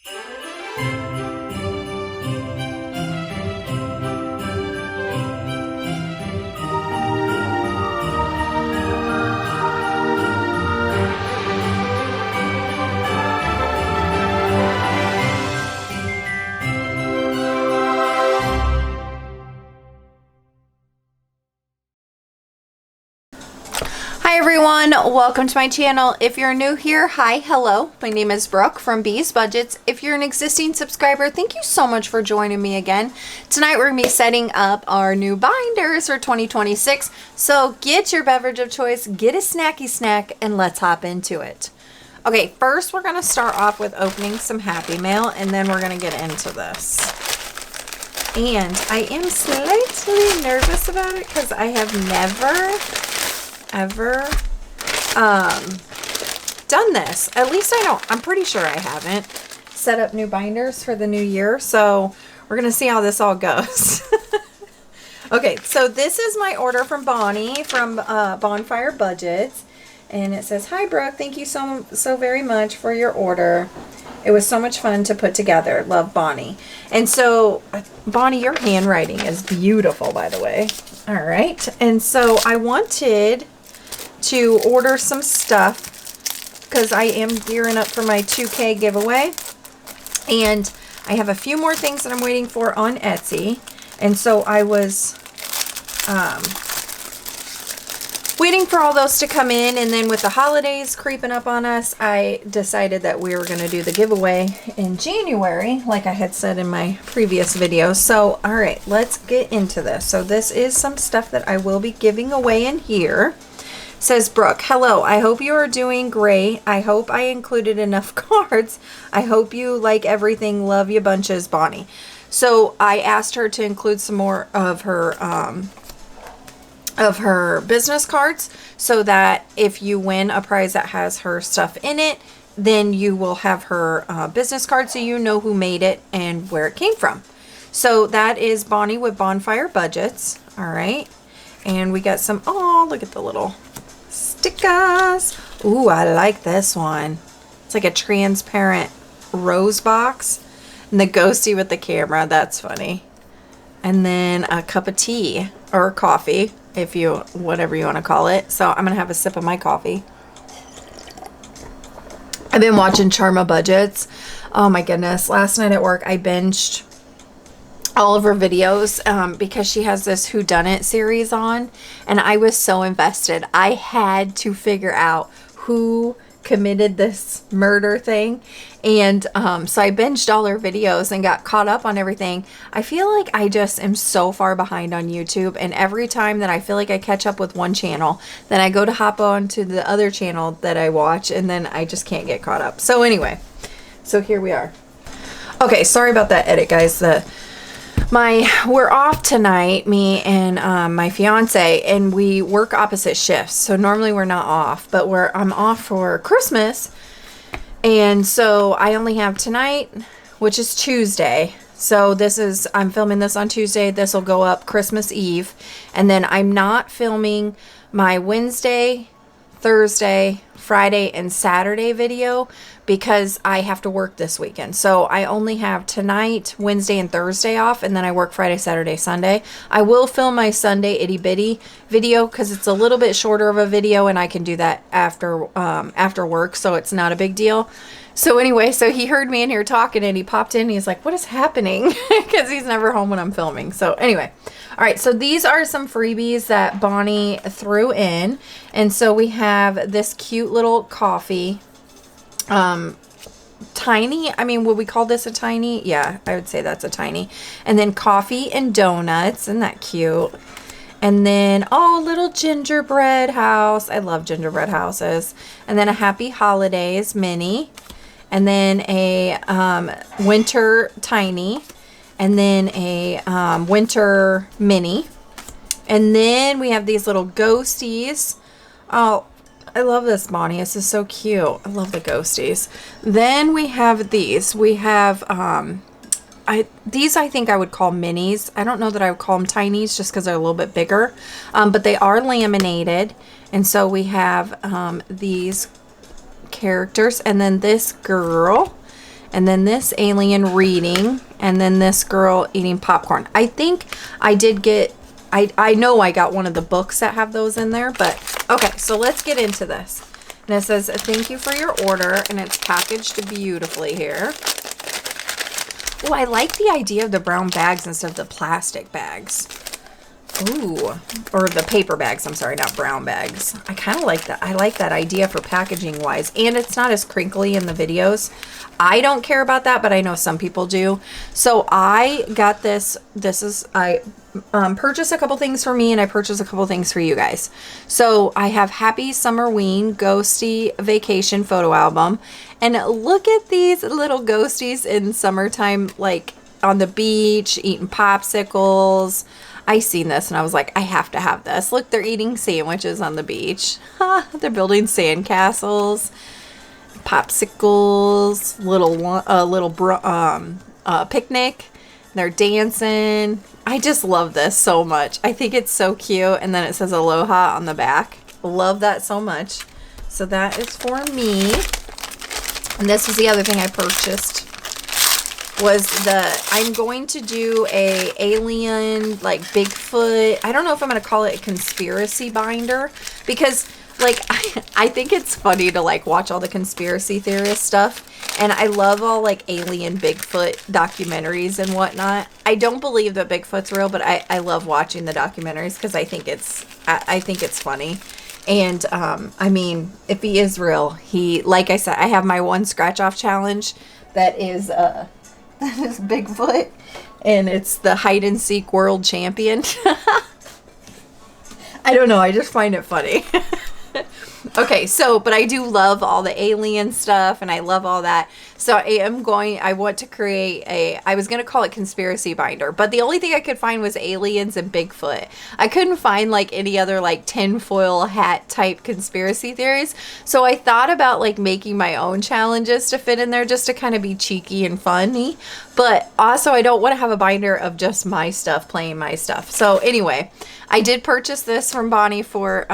Hi everyone, welcome to my channel. If you're new here, hi, hello. My name is Brooke from B's Budgets. If you're an existing subscriber, thank you so much for joining me again. Tonight we're going to be setting up our new binders for 2026. So get your beverage of choice, get a snacky snack, and let's hop into it. Okay, first we're going to start off with opening some Happy Mail, and then we're going to get into this. And I am slightly nervous about it because I have never ever done this. At least I'm pretty sure I haven't set up new binders for the new year. So we're going to see how this all goes. Okay, so this is my order from Bonnie from Bonfire Budgets. And it says, "Hi Brooke, thank you so very much for your order. It was so much fun to put together. Love, Bonnie." And so, Bonnie, your handwriting is beautiful, by the way. All right. And so I wanted to order some stuff because I am gearing up for my 2K giveaway. And I have a few more things that I'm waiting for on Etsy. And so I was waiting for all those to come in, and then with the holidays creeping up on us, I decided that we were going to do the giveaway in January, like I had said in my previous video. So, all right, let's get into this. So this is some stuff that I will be giving away in here. It says, "Brooke, hello. I hope you are doing great. I hope I included enough cards. I hope you like everything. Love you bunches, Bonnie." So I asked her to include some more of her business cards so that if you win a prize that has her stuff in it, then you will have her business card so you know who made it and where it came from. So that is Bonnie with Bonfire Budgets. All right. And we got some, oh, look at the little stickers. Ooh, I like this one. It's like a transparent rose box. And the ghosty with the camera. That's funny. And then a cup of tea or coffee, if you, whatever you want to call it. So I'm going to have a sip of my coffee. I've been watching Charma Budgets. Oh my goodness. Last night at work, I binged all of her videos because she has this whodunit series on. And I was so invested. I had to figure out who committed this murder thing. And so I binged all her videos and got caught up on everything. I feel like I just am so far behind on YouTube, and every time that I feel like I catch up with one channel, then I go to hop on to the other channel that I watch, and then I just can't get caught up. So anyway, so here we are. Okay, sorry about that edit, guys. We're off tonight, me and my fiance, and we work opposite shifts. So normally we're not off, but I'm off for Christmas. And so I only have tonight, which is Tuesday. So I'm filming this on Tuesday. This will go up Christmas Eve. And then I'm not filming my Wednesday, Thursday, Friday, and Saturday video because I have to work this weekend. So I only have tonight, Wednesday, and Thursday off, and then I work Friday, Saturday, Sunday. I will film my Sunday itty bitty video because it's a little bit shorter of a video, and I can do that after work, so it's not a big deal. So anyway, so he heard me in here talking, and he popped in, and he's like, "What is happening?" Because he's never home when I'm filming. So anyway, all right, so these are some freebies that Bonnie threw in. And so we have this cute little coffee. Tiny, I mean, would we call this a tiny? Yeah, I would say that's a tiny. And then coffee and donuts. Isn't that cute? And then, oh, little gingerbread house. I love gingerbread houses. And then a Happy Holidays mini. And then a winter tiny. And then a winter mini. And then we have these little ghosties. Oh, I love this, Bonnie. This is so cute. I love the ghosties. Then we have these. We have these I think I would call minis. I don't know that I would call them tinies just because they're a little bit bigger. But they are laminated. And so we have these characters. And then this girl. and then this alien reading, and then this girl eating popcorn. I think I did get, I know I got one of the books that have those in there, but okay, so let's get into this. And it says, thank you for your order, and it's packaged beautifully here. Oh, I like the idea of the brown bags instead of the plastic bags. Ooh, or the paper bags, I'm sorry, not brown bags. I kind of like that. I like that idea for packaging wise, and it's not as crinkly in the videos. I don't care about that, but I know some people do. So I got this. I purchased a couple things for me, and I purchased a couple things for you guys. So I have Happy Summerween Ghosty Vacation Photo Album, and look at these little ghosties in summertime, like on the beach, eating popsicles. I seen this and I was like, I have to have this. Look, they're eating sandwiches on the beach. They're building sandcastles, popsicles, picnic. They're dancing. I just love this so much. I think it's so cute. And then it says Aloha on the back. Love that so much. So that is for me. And this was the other thing I purchased. I'm going to do a alien, like Bigfoot. I don't know if I'm going to call it a conspiracy binder, because like I think it's funny to like watch all the conspiracy theorist stuff, and I love all like alien Bigfoot documentaries and whatnot. I don't believe that Bigfoot's real, but I love watching the documentaries because I think it's funny. And I mean, if he is real, like I said, I have my one scratch off challenge that is Bigfoot, and it's the hide and seek world champion. I don't know, I just find it funny. Okay, so, but I do love all the alien stuff, and I love all that. So I want to create I was going to call it conspiracy binder, but the only thing I could find was aliens and Bigfoot. I couldn't find like any other like tinfoil hat type conspiracy theories. So I thought about like making my own challenges to fit in there, just to kind of be cheeky and funny. But also I don't want to have a binder of just my stuff, playing my stuff. So anyway, I did purchase this from Bonnie for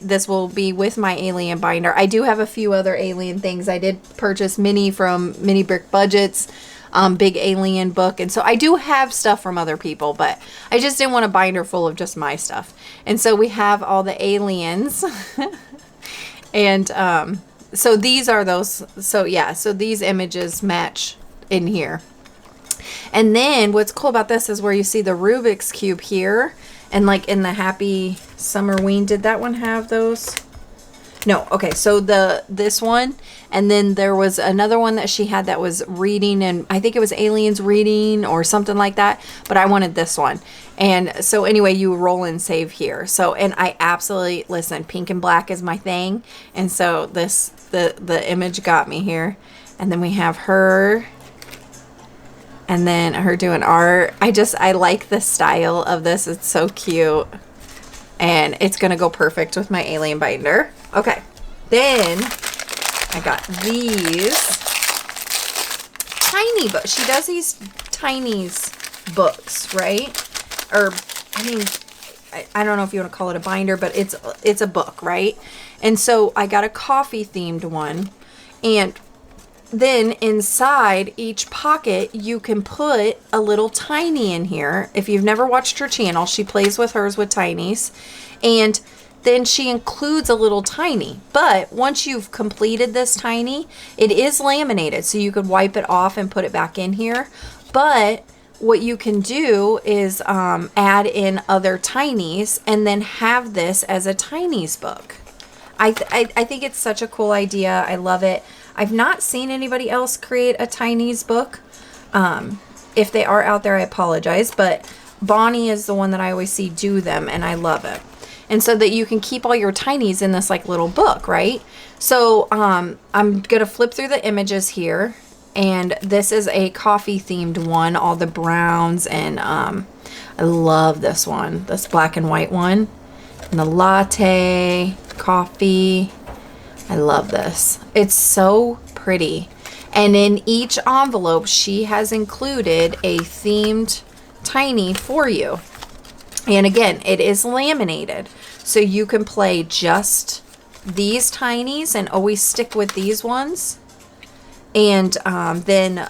this will be with my alien binder. I do have a few other alien things. I did purchase Minnie from Mini Brick Budgets, big alien book. And so I do have stuff from other people, but I just didn't want a binder full of just my stuff. And so we have all the aliens. And so these are those. So yeah, so these images match in here. And then what's cool about this is where you see the Rubik's Cube here. And like in the Happy Summerween, did that one have those? No. Okay, so this one, and then there was another one that she had that was reading, and I think it was aliens reading or something like that, but I wanted this one. And so anyway, you roll and save here. So, and I absolutely, listen, pink and black is my thing. And so the image got me here. And then we have her, and then her doing art. I like the style of this. It's so cute. And it's going to go perfect with my alien binder. Okay. Then I got these tiny books. She does these tiny books, right? Or, I mean, I don't know if you want to call it a binder, but it's a book, right? And so I got a coffee themed one. And then inside each pocket, you can put a little tiny in here. If you've never watched her channel, she plays with hers with tinies. And then she includes a little tiny. But once you've completed this tiny, it is laminated. So you could wipe it off and put it back in here. But what you can do is add in other tinies and then have this as a tinies book. I think it's such a cool idea. I love it. I've not seen anybody else create a tinies book. If they are out there, I apologize. But Bonnie is the one that I always see do them, and I love it. And so that you can keep all your tinies in this like little book, right? So I'm going to flip through the images here. And this is a coffee themed one, all the browns. And I love this one, this black and white one. And the latte, coffee. I love this. It's so pretty. And in each envelope, she has included a themed tiny for you. And again, it is laminated. So you can play just these tinies and always stick with these ones. and then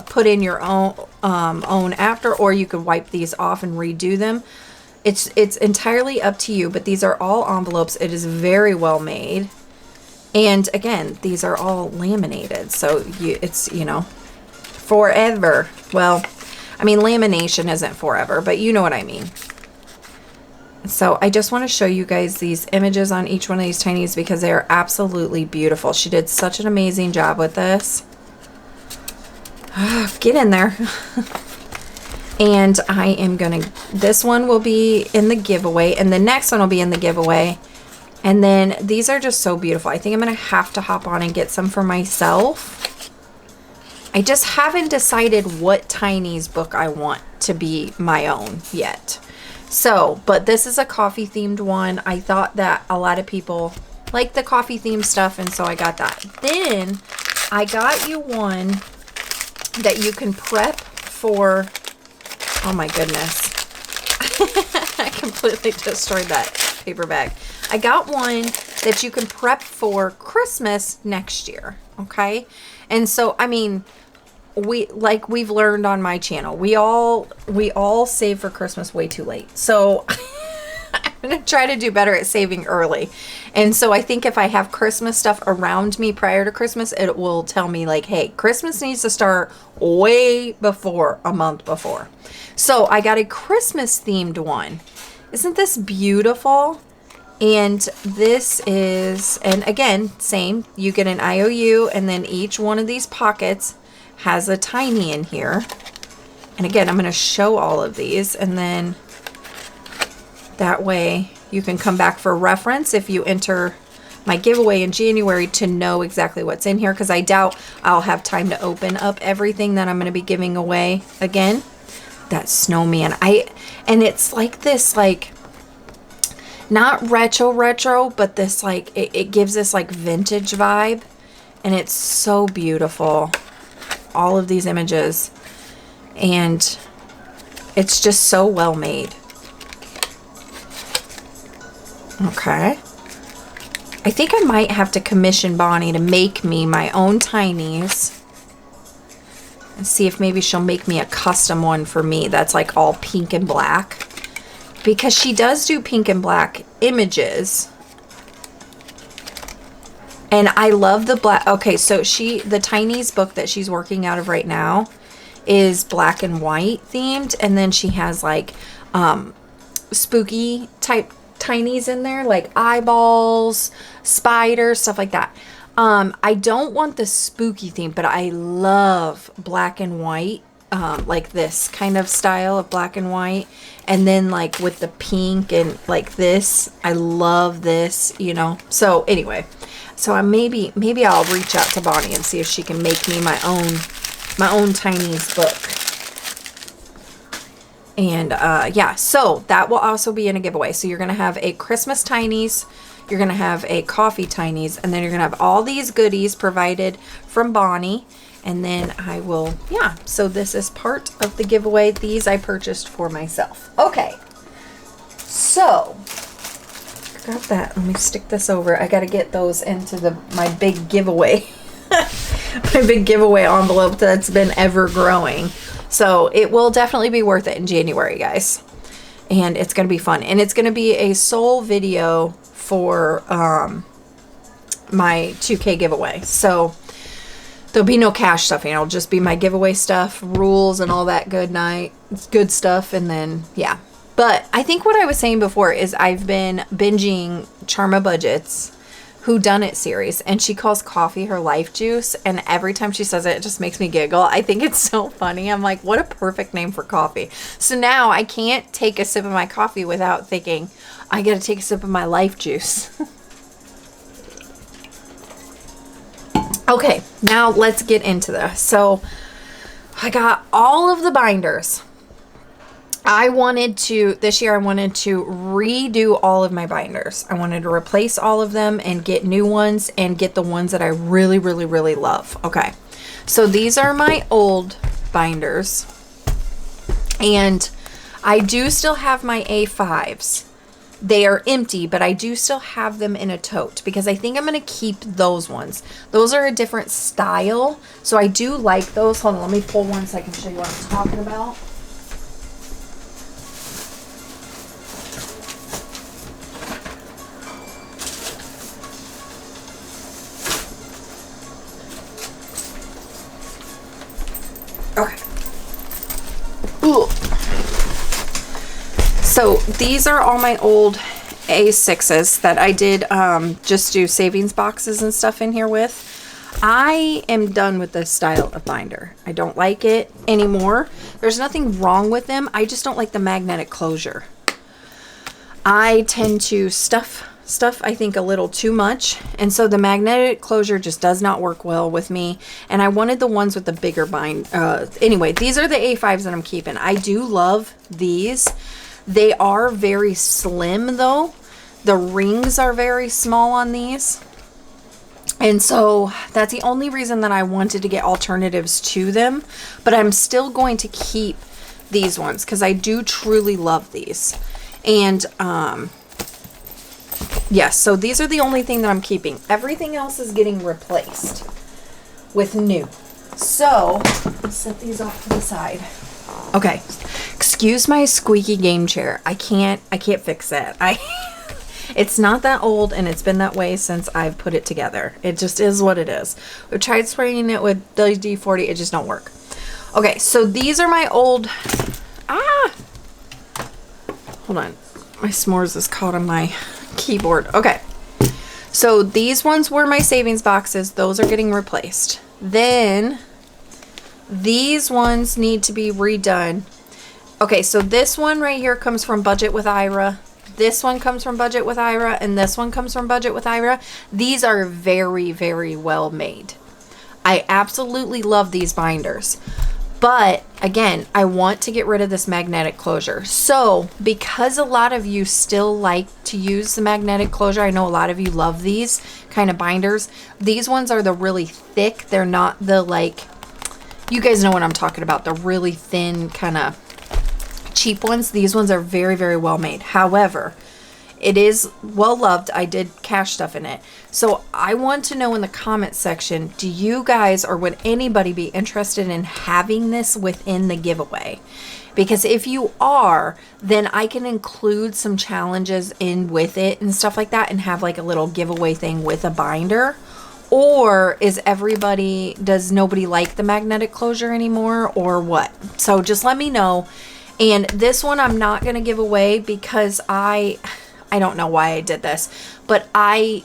put in your own after, or you could wipe these off and redo them. It's entirely up to you, but these are all envelopes. It is very well made. And again, these are all laminated, so it's, you know, forever. Well, I mean, lamination isn't forever, but you know what I mean. So I just want to show you guys these images on each one of these tinies because they are absolutely beautiful. She did such an amazing job with this. Get in there. And I am gonna, this one will be in the giveaway, and the next one will be in the giveaway. And then these are just so beautiful. I think I'm gonna have to hop on and get some for myself. I just haven't decided what tinies book I want to be my own yet. So, but this is a coffee themed one. I thought that a lot of people like the coffee themed stuff, and so I got that. Then I got you one that you can prep for, oh my goodness. I completely destroyed that paper bag. I got one that you can prep for Christmas next year, okay? And so, I mean, we've learned on my channel, we all save for Christmas way too late. So I'm gonna try to do better at saving early. And so I think if I have Christmas stuff around me prior to Christmas, it will tell me like, hey, Christmas needs to start way before, a month before. So I got a Christmas themed one. Isn't this beautiful? And this is, and again, same, you get an IOU, and then each one of these pockets has a tiny in here. And again, I'm going to show all of these, and then that way you can come back for reference if you enter my giveaway in January to know exactly what's in here, because I doubt I'll have time to open up everything that I'm going to be giving away again. That snowman, and it's like this, like, not retro, but this, like, it gives this like vintage vibe, and it's so beautiful. All of these images, and it's just so well made. Okay, I think I might have to commission Bonnie to make me my own tinies and see if maybe she'll make me a custom one for me that's like all pink and black, because she does do pink and black images. And I love the black. Okay, so the tinies book that she's working out of right now is black and white themed, and then she has like spooky type tinies in there, like eyeballs, spiders, stuff like that. I don't want the spooky theme, but I love black and white, like this kind of style of black and white, and then like with the pink and like this. I love this, you know. So anyway, so maybe I'll reach out to Bonnie and see if she can make me my own tinies book. And yeah, so that will also be in a giveaway. So you're gonna have a Christmas tinies, you're gonna have a coffee tinies, and then you're gonna have all these goodies provided from Bonnie. And then I will, yeah, so this is part of the giveaway. These I purchased for myself. Okay, so got that. Let me stick this over. I got to get those into my big giveaway, my big giveaway envelope that's been ever growing. So it will definitely be worth it in January, guys. And it's going to be fun. And it's going to be a sole video for my 2K giveaway. So there'll be no cash stuffing. It'll just be my giveaway stuff, rules, and all that good stuff. And then, yeah. But I think what I was saying before is I've been binging Charma Budgets Who Done It series, and she calls coffee her life juice, and every time she says it, it just makes me giggle. I think it's so funny. I'm like, what a perfect name for coffee. So now I can't take a sip of my coffee without thinking, I gotta take a sip of my life juice. Okay, now let's get into this. So I got all of the binders. This year I wanted to redo all of my binders. I wanted to replace all of them and get new ones and get the ones that I really, really, really love. Okay, so these are my old binders. And I do still have my A5s, They are empty, but I do still have them in a tote because I think I'm going to keep those ones. Those are a different style, so I do like those. Hold on, let me pull one so I can show you what I'm talking about. Okay. Ooh. So these are all my old A6s that I did just do savings boxes and stuff in here with. I am done with this style of binder. I don't like it anymore. There's nothing wrong with them. I just don't like the magnetic closure. I tend to stuff I think a little too much, and so the magnetic closure just does not work well with me, and I wanted the ones with the bigger bind. Anyway, these are the A5s that I'm keeping. I do love these. They are very slim though. The rings are very small on these, and so that's the only reason that I wanted to get alternatives to them, but I'm still going to keep these ones because I do truly love these. And yes, so these are the only thing that I'm keeping. Everything else is getting replaced with new. So let's set these off to the side. Okay, excuse my squeaky game chair. I can't fix it. It's not that old, and it's been that way since I've put it together. It just is what it is. We've tried spraying it with WD-40. It just don't work. Okay, so these are my old... Hold on. My s'mores is caught on my keyboard. Okay. So these ones were my savings boxes. Those are getting replaced. Then these ones need to be redone. Okay, so this one right here comes from Budget with Ira. This one comes from Budget with Ira, and this one comes from Budget with Ira. These are very, very well made. I absolutely love these binders. But again, I want to get rid of this magnetic closure. So because a lot of you still like to use the magnetic closure, I know a lot of you love these kind of binders. These ones are the really thick. They're not the like, you guys know what I'm talking about, the really thin kind of cheap ones. These ones are very, very well made. However, it is well loved. I did cash stuff in it. So I want to know in the comment section, do you guys or would anybody be interested in having this within the giveaway? Because if you are, then I can include some challenges in with it and stuff like that and have like a little giveaway thing with a binder. Or does nobody like the magnetic closure anymore or what? So just let me know. And this one I'm not going to give away because I don't know why I did this, but I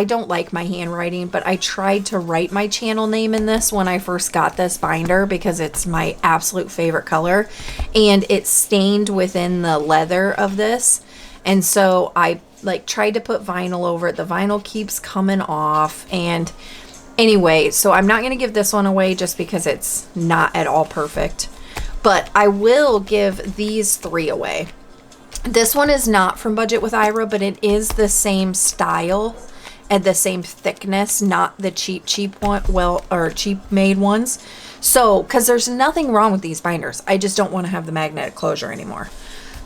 don't like my handwriting, but I tried to write my channel name in this when I first got this binder because it's my absolute favorite color, and it stained within the leather of this, and so I like tried to put vinyl over it. The vinyl keeps coming off, and anyway, so I'm not going to give this one away just because it's not at all perfect, but I will give these 3 away. This one is not from Budget with Ira, but it is the same style and the same thickness, not the cheap one, or cheap made ones. So, because there's nothing wrong with these binders. I just don't want to have the magnetic closure anymore.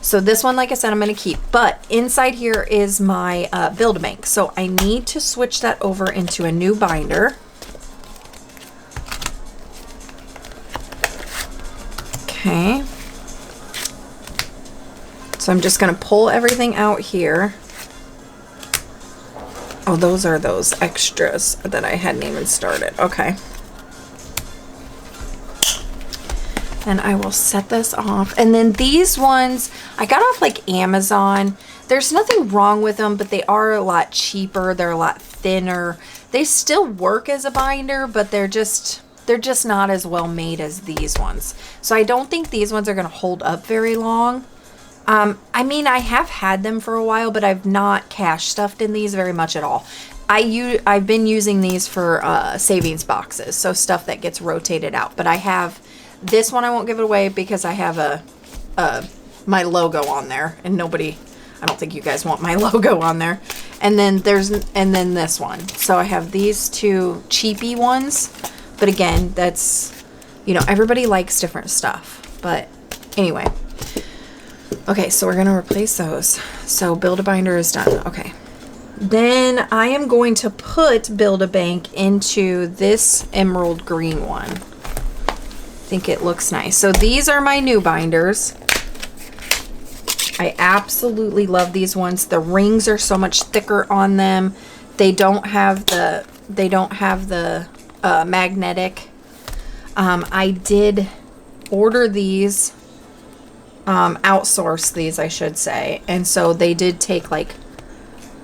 So this one, like I said, I'm going to keep. But inside here is my Build-A-Bank. So I need to switch that over into a new binder. Okay. So I'm just going to pull everything out here. Oh, those are those extras that I hadn't even started. Okay. And I will set this off. And then these ones, I got off like Amazon. There's nothing wrong with them, but they are a lot cheaper. They're a lot thinner. They still work as a binder, but they're just not as well made as these ones. So I don't think these ones are going to hold up very long. I mean, I have had them for a while, but I've not cash stuffed in these very much at all. I've been using these for savings boxes, so stuff that gets rotated out. But I have this one. I won't give it away because I have my logo on there, and I don't think you guys want my logo on there. And then this one. So I have these 2 cheapy ones, but again, that's, everybody likes different stuff. But anyway. Okay, so we're gonna replace those. So Build-A-Binder is done. Okay. Then I am going to put Build-A-Bank into this emerald green one. I think it looks nice. So these are my new binders. I absolutely love these ones. The rings are so much thicker on them. They don't have the magnetic. I did order these, outsource these, I should say. And so they did take like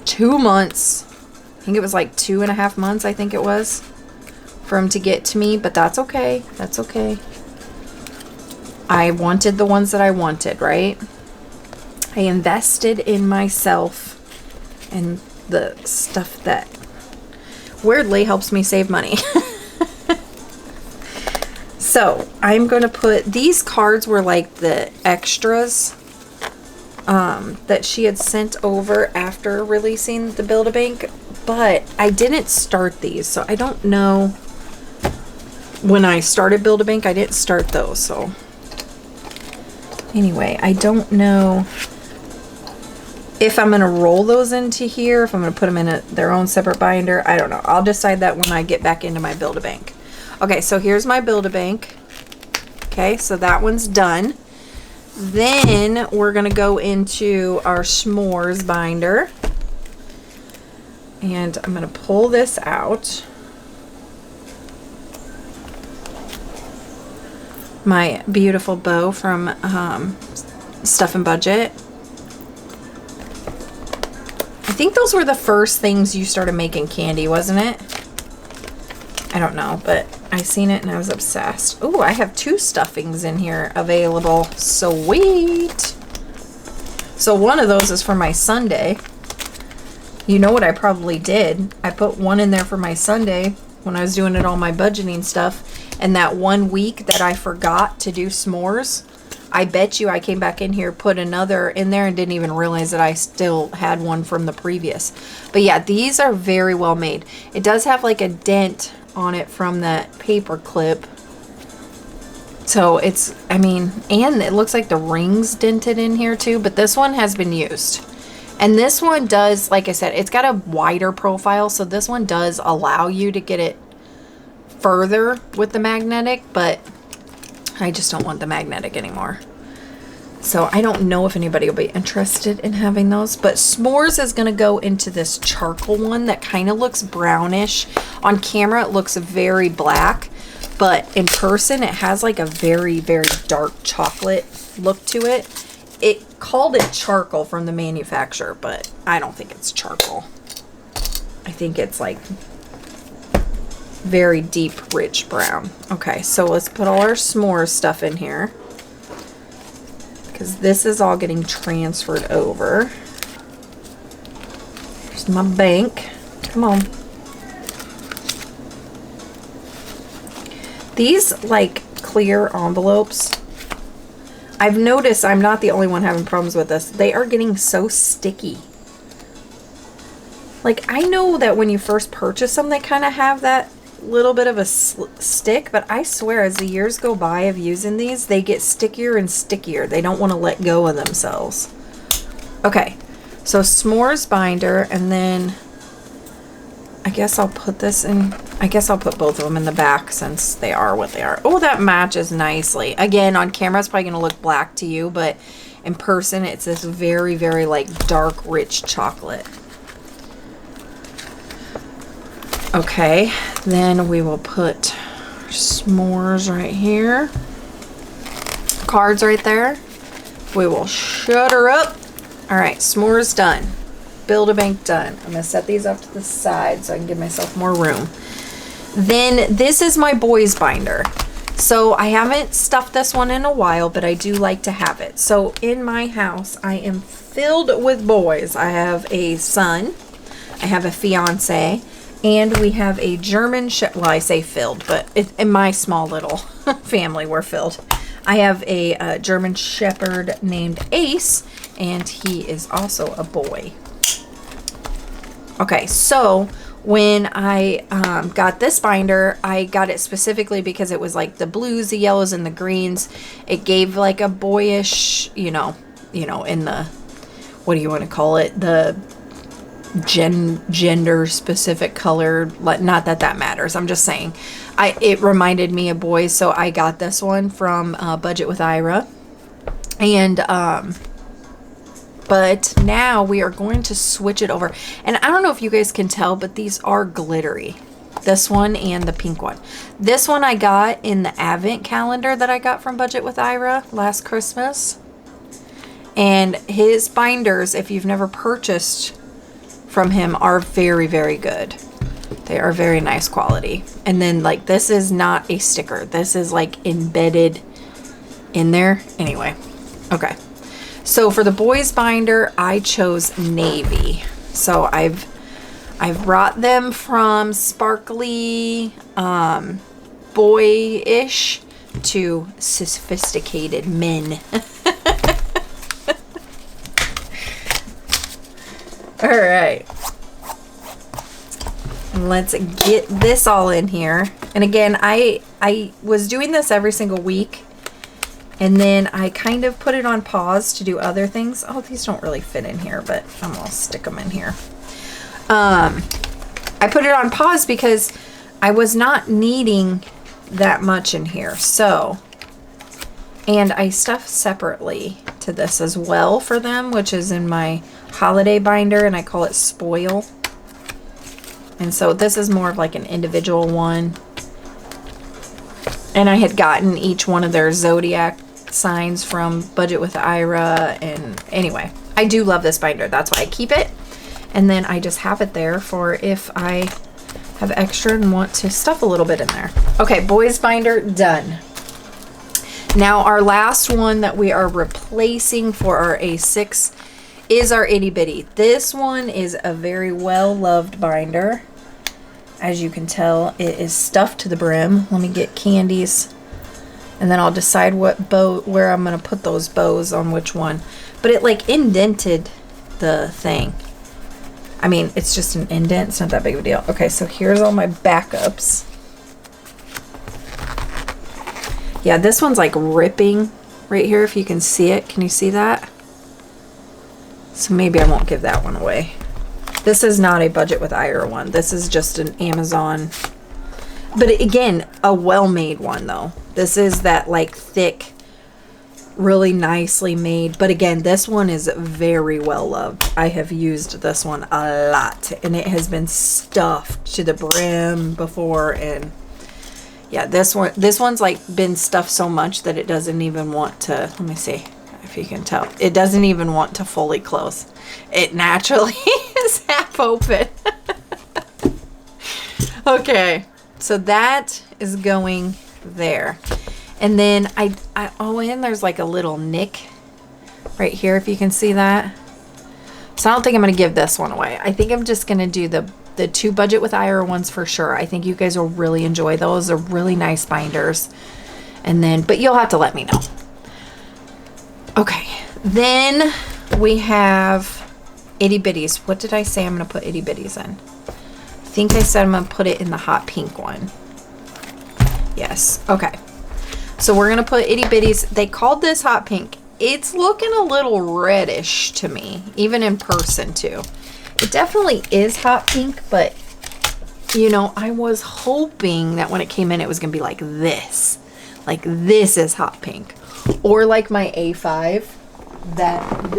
2 months. I think it was like 2.5 months, I think it was, for them to get to me, but that's okay. That's okay. I wanted the ones that I wanted, right? I invested in myself and the stuff that weirdly helps me save money. So I'm going to put, these cards were like the extras that she had sent over after releasing the Build-A-Bank, but I didn't start these, so I don't know. When I started Build-A-Bank, I didn't start those, so anyway, I don't know if I'm going to roll those into here, if I'm going to put them in their own separate binder. I don't know. I'll decide that when I get back into my Build-A-Bank. Okay, so here's my Build-A-Bank. Okay, so that one's done. Then we're going to go into our s'mores binder. And I'm going to pull this out. My beautiful bow from Stuff and Budget. I think those were the first things you started making candy, wasn't it? I don't know, but I seen it and I was obsessed. Oh, I have 2 stuffings in here available. Sweet. So one of those is for my Sunday. You know what I probably did? I put one in there for my Sunday when I was doing all my budgeting stuff. And that 1 week that I forgot to do s'mores, I bet you I came back in here, put another in there, and didn't even realize that I still had one from the previous. But yeah, these are very well made. It does have like a dent on it from that paper clip. So it's, I mean, and it looks like the ring's dented in here too, but this one has been used. And this one does, like I said, it's got a wider profile, so this one does allow you to get it further with the magnetic, but I just don't want the magnetic anymore. So I don't know if anybody will be interested in having those, but s'mores is going to go into this charcoal one that kind of looks brownish. On camera it looks very black, but in person it has like a very, very dark chocolate look to it. It called it charcoal from the manufacturer, but I don't think it's charcoal. I think it's like very deep, rich brown. Okay, so let's put all our s'mores stuff in here, because this is all getting transferred over. Here's my bank. Come on. These like clear envelopes, I've noticed I'm not the only one having problems with this. They are getting so sticky. Like, I know that when you first purchase them, they kind of have that little bit of a stick, but I swear as the years go by of using these, they get stickier and stickier. They don't want to let go of themselves. Okay, so s'mores binder, and then I guess I'll put this in, I guess I'll put both of them in the back since they are what they are. Oh, that matches nicely. Again, on camera it's probably going to look black to you, but in person it's this very, very like dark, rich chocolate. Okay, then we will put s'mores right here. Cards right there. We will shut her up. All right, s'mores done. Build-A-Bank done. I'm gonna set these up to the side so I can give myself more room. Then this is my boys binder. So I haven't stuffed this one in a while, but I do like to have it. So in my house, I am filled with boys. I have a son, I have a fiance, and we have a German well, I say filled, but in my small little family, we're filled. I have a German Shepherd named Ace, and he is also a boy. Okay, so when I got this binder, I got it specifically because it was like the blues, the yellows, and the greens. It gave like a boyish, you know, you know, in the, what do you want to call it? The gender specific color. Not that that matters. I'm just saying it reminded me of boys. So I got this one from Budget with Ira. And, but now we are going to switch it over. And I don't know if you guys can tell, but these are glittery. This one and the pink one. This one I got in the advent calendar that I got from Budget with Ira last Christmas. And his binders, if you've never purchased from him, are very, very good. They are very nice quality. And then like, this is not a sticker. This is like embedded in there. Anyway, okay. So for the boys binder, I chose navy. So I've brought them from sparkly, boyish to sophisticated men. All right. Let's get this all in here. And again, I was doing this every single week. And then I kind of put it on pause to do other things. Oh, these don't really fit in here, but I'm gonna stick them in here. I put it on pause because I was not needing that much in here. So, and I stuff separately to this as well for them, which is in my holiday binder, and I call it Spoil. And so this is more of like an individual one. And I had gotten each one of their zodiac signs from Budget with Ira. And anyway, I do love this binder. That's why I keep it. And then I just have it there for if I have extra and want to stuff a little bit in there. Okay, boys binder done. Now our last one that we are replacing for our A6 is our itty bitty. This one is a very well loved binder. As you can tell, it is stuffed to the brim. Let me get candies, and then I'll decide what bow, where I'm gonna put those bows on which one. But it like indented the thing. I mean, it's just an indent. It's not that big of a deal. Okay, so here's all my backups. Yeah, this one's like ripping right here. If you can see it, can you see that? So maybe I won't give that one away. This is not a Budget with Ira one. This is just an Amazon. But again, a well-made one though. This is that like thick, really nicely made. But again, this one is very well loved. I have used this one a lot. And it has been stuffed to the brim before. And yeah, this one's like been stuffed so much that it doesn't even want to, let me see if you can tell. It doesn't even want to fully close. It naturally is half open. Okay, so that is going there. And then oh, and there's like a little nick right here, if you can see that. So I don't think I'm going to give this one away. I think I'm just going to do the two Budget with Ira ones for sure. I think you guys will really enjoy those. They're really nice binders. And then, but you'll have to let me know. Okay, then we have itty bitties. What did I say I'm going to put itty bitties in? I think I said I'm going to put it in the hot pink one. Yes, okay. So we're going to put itty bitties. They called this hot pink. It's looking a little reddish to me, even in person too. It definitely is hot pink, but you know, I was hoping that when it came in, it was going to be like this. Like this is hot pink. Or like my A5, that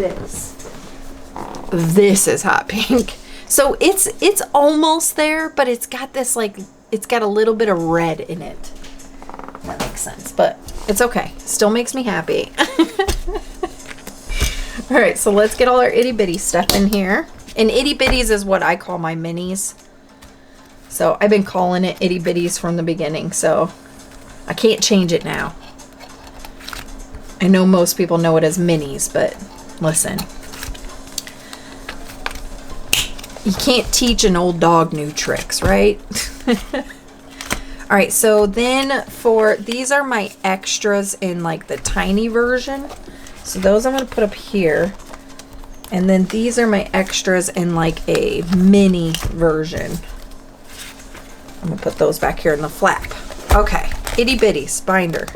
this is hot pink. So it's almost there, but it's got this like, it's got a little bit of red in it. That makes sense, but it's okay. Still makes me happy. All right, so let's get all our itty bitty stuff in here. And itty bitties is what I call my minis. So I've been calling it itty bitties from the beginning, so I can't change it now. I know most people know it as minis, but listen. You can't teach an old dog new tricks, right? All right, so then for, these are my extras in like the tiny version. So those I'm going to put up here. And then these are my extras in like a mini version. I'm going to put those back here in the flap. Okay, itty bitties, binder,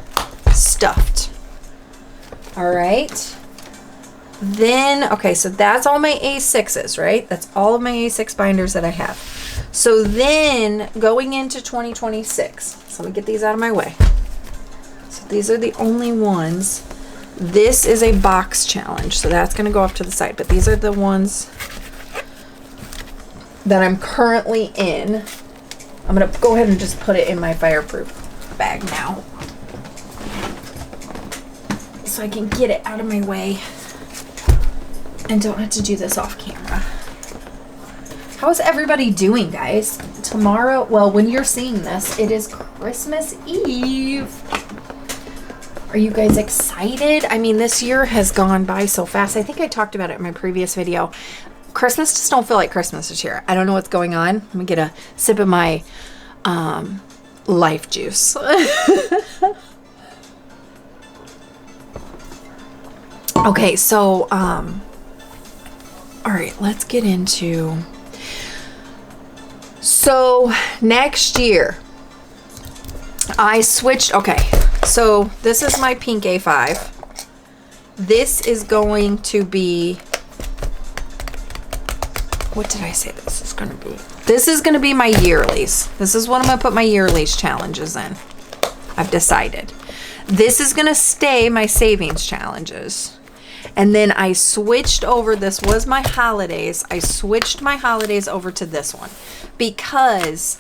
stuffed. All right. Then, okay, so that's all my A6s, right? That's all of my A6 binders that I have. So then going into 2026, so let me get these out of my way. So these are the only ones. This is a box challenge, so that's going to go off to the side. But these are the ones that I'm currently in. I'm going to go ahead and just put it in my fireproof bag now, so I can get it out of my way and don't have to do this off camera. How is everybody doing, guys? Tomorrow, well, when you're seeing this, it is Christmas Eve. Are you guys excited? I mean, this year has gone by so fast. I think I talked about it in my previous video. Christmas just don't feel like Christmas this year. I don't know what's going on. Let me get a sip of my life juice. Okay, so all right, let's get into, so next year I switched. Okay, so this is my pink A5. This is going to be, what did I say this is going to be? This is going to be my yearlies. This is what I'm going to put my yearlies challenges in. I've decided. This is going to stay my savings challenges. And then I switched over, this was my holidays. I switched my holidays over to this one because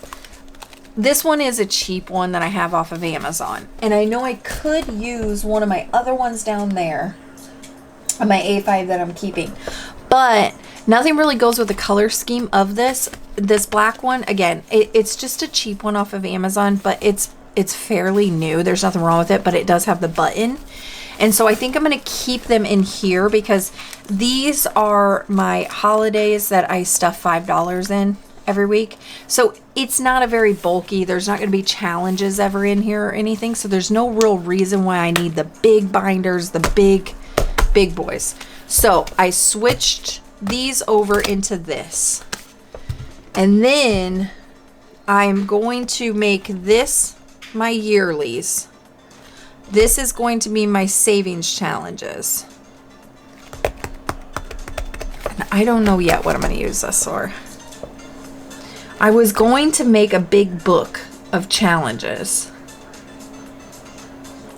this one is a cheap one that I have off of Amazon. And I know I could use one of my other ones down there on my A5 that I'm keeping. But nothing really goes with the color scheme of this black one. Again, it's just a cheap one off of Amazon, but it's fairly new. There's nothing wrong with it, but it does have the button. And so I think I'm going to keep them in here because these are my holidays that I stuff $5 in every week. So it's not a very bulky, there's not going to be challenges ever in here or anything. So there's no real reason why I need the big binders, the big boys. So I switched these over into this. And then I'm going to make this my yearlies. This is going to be my savings challenges. And I don't know yet what I'm going to use this for. I was going to make a big book of challenges.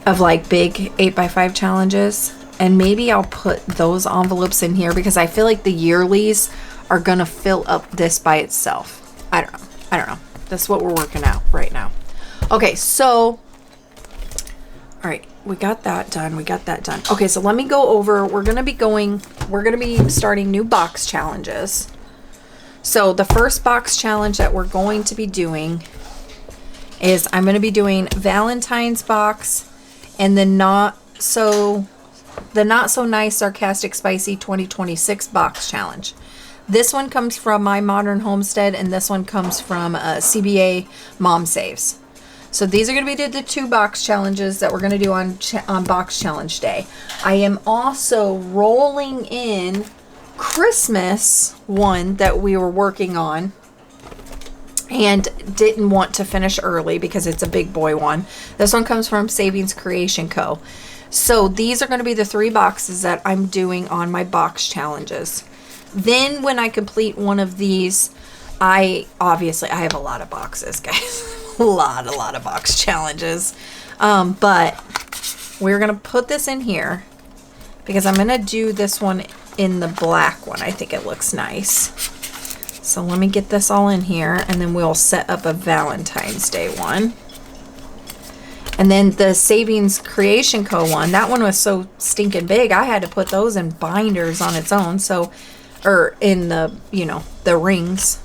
Of like big 8x5 challenges. And maybe I'll put those envelopes in here because I feel like the yearlies are going to fill up this by itself. I don't know. That's what we're working out right now. Okay, so all right, we got that done. Okay, so let me go over, we're going to be starting new box challenges. So the first box challenge that we're going to be doing is I'm going to be doing Valentine's box and the not so nice sarcastic spicy 2026 box challenge. This one comes from My Modern Homestead and this one comes from CBA Mom Saves. So these are going to be the two box challenges that we're going to do on box challenge day. I am also rolling in Christmas one that we were working on and didn't want to finish early because it's a big boy one. This one comes from Savings Creation Co. So these are going to be the 3 boxes that I'm doing on my box challenges. Then when I complete one of these, I have a lot of boxes, guys. a lot of box challenges. But we're going to put this in here because I'm going to do this one in the black one. I think it looks nice. So let me get this all in here and then we'll set up a Valentine's Day one. And then the Savings Creation Co. one, that one was so stinking big, I had to put those in binders on its own. So, or in the, the rings.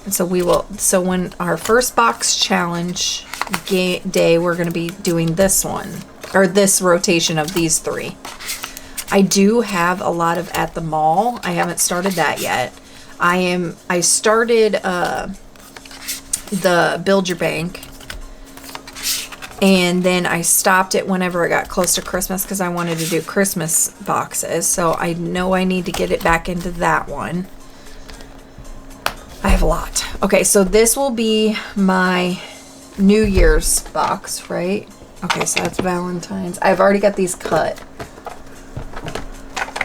And so so when our first box challenge day, we're going to be doing this one, or this rotation of these 3. I do have a lot of At the Mall. I haven't started that yet. I started the Build Your Bank. And then I stopped it whenever it got close to Christmas because I wanted to do Christmas boxes. So I know I need to get it back into that one. I have a lot. Okay, so this will be my New Year's box, right? Okay, so that's Valentine's. I've already got these cut.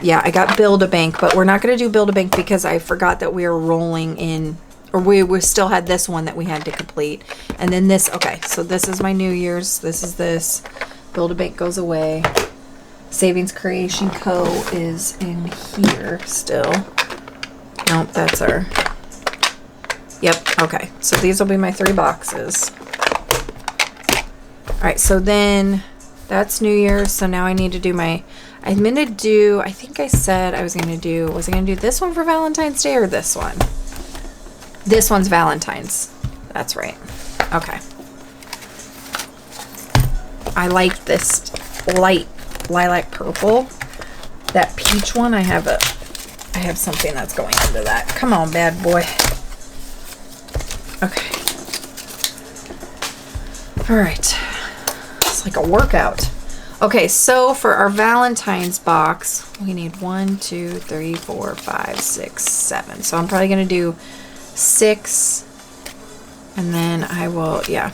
yeah, I got Build-A-Bank, but we're not going to do Build-A-Bank because I forgot that we were rolling in, or we still had this one that we had to complete. And then this, okay, so this is my New Year's. This is this. Build-A-Bank goes away. Savings Creation Co. is in here still. Nope, that's our, yep, okay. So these will be my 3 boxes. All right, so then that's New Year's. So now I need to do my, I'm going to do, I think I said I was going to do, was I going to do this one for Valentine's Day or this one? This one's Valentine's. That's right. Okay. I like this light lilac purple. That peach one, I have something that's going into that. Come on, bad boy. Okay. All right. It's like a workout. Okay, so for our Valentine's box, we need 1, 2, 3, 4, 5, 6, 7. So I'm probably going to do 6, and then I will, yeah.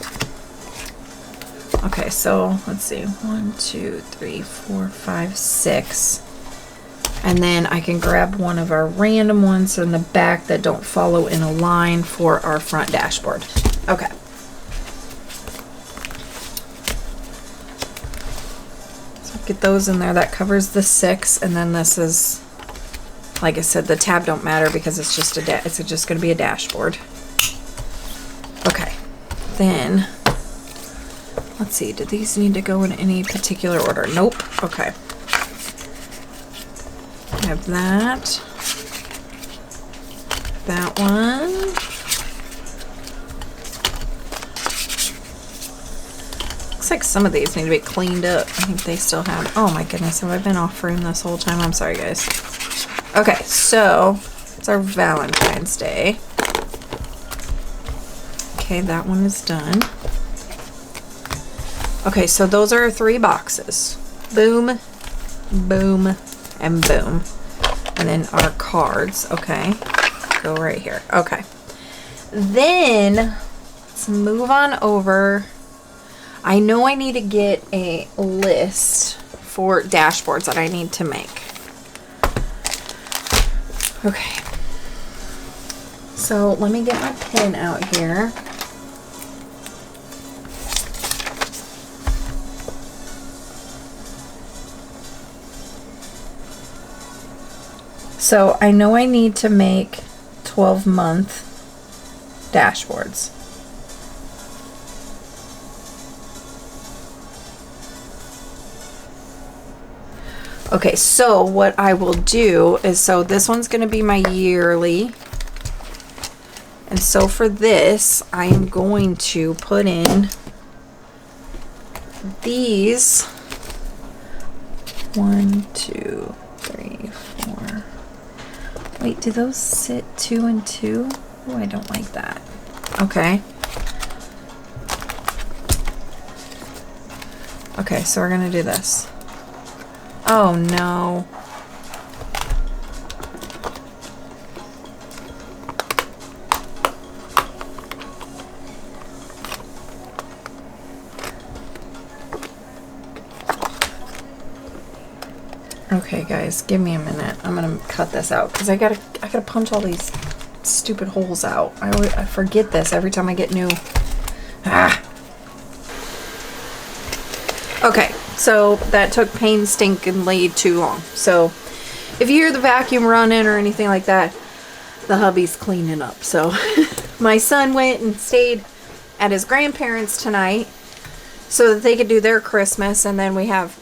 Okay, so let's see. 1, 2, 3, 4, 5, 6. And then I can grab one of our random ones in the back that don't follow in a line for our front dashboard. Okay. So get those in there. That covers the 6, and then this is, like I said, the tab don't matter because it's just it's just going to be a dashboard. Okay. Then let's see. Do these need to go in any particular order? Nope. Okay. I have that. That one. Looks like some of these need to be cleaned up. I think they still have. Oh my goodness, have I been off frame this whole time? I'm sorry, guys. Okay, so it's our Valentine's Day. Okay, that one is done. Okay, so those are our 3 boxes. Boom, boom, and boom. And then our cards, okay, go right here. Okay, then let's move on over. I know I need to get a list for dashboards that I need to make. Okay, so let me get my pen out here. So I know I need to make 12-month dashboards. Okay, so what I will do is, so this one's going to be my yearly. And so for this, I am going to put in these 1, 2, 3, 4. Wait, do those sit 2 and 2? Oh, I don't like that. Okay. Okay, so we're gonna do this. Oh no. Okay, guys, give me a minute. I'm gonna cut this out because I gotta punch all these stupid holes out. I forget this every time I get new. Okay, so that took painstakingly too long. So if you hear the vacuum running or anything like that, the hubby's cleaning up. So my son went and stayed at his grandparents' tonight so that they could do their Christmas, and then we have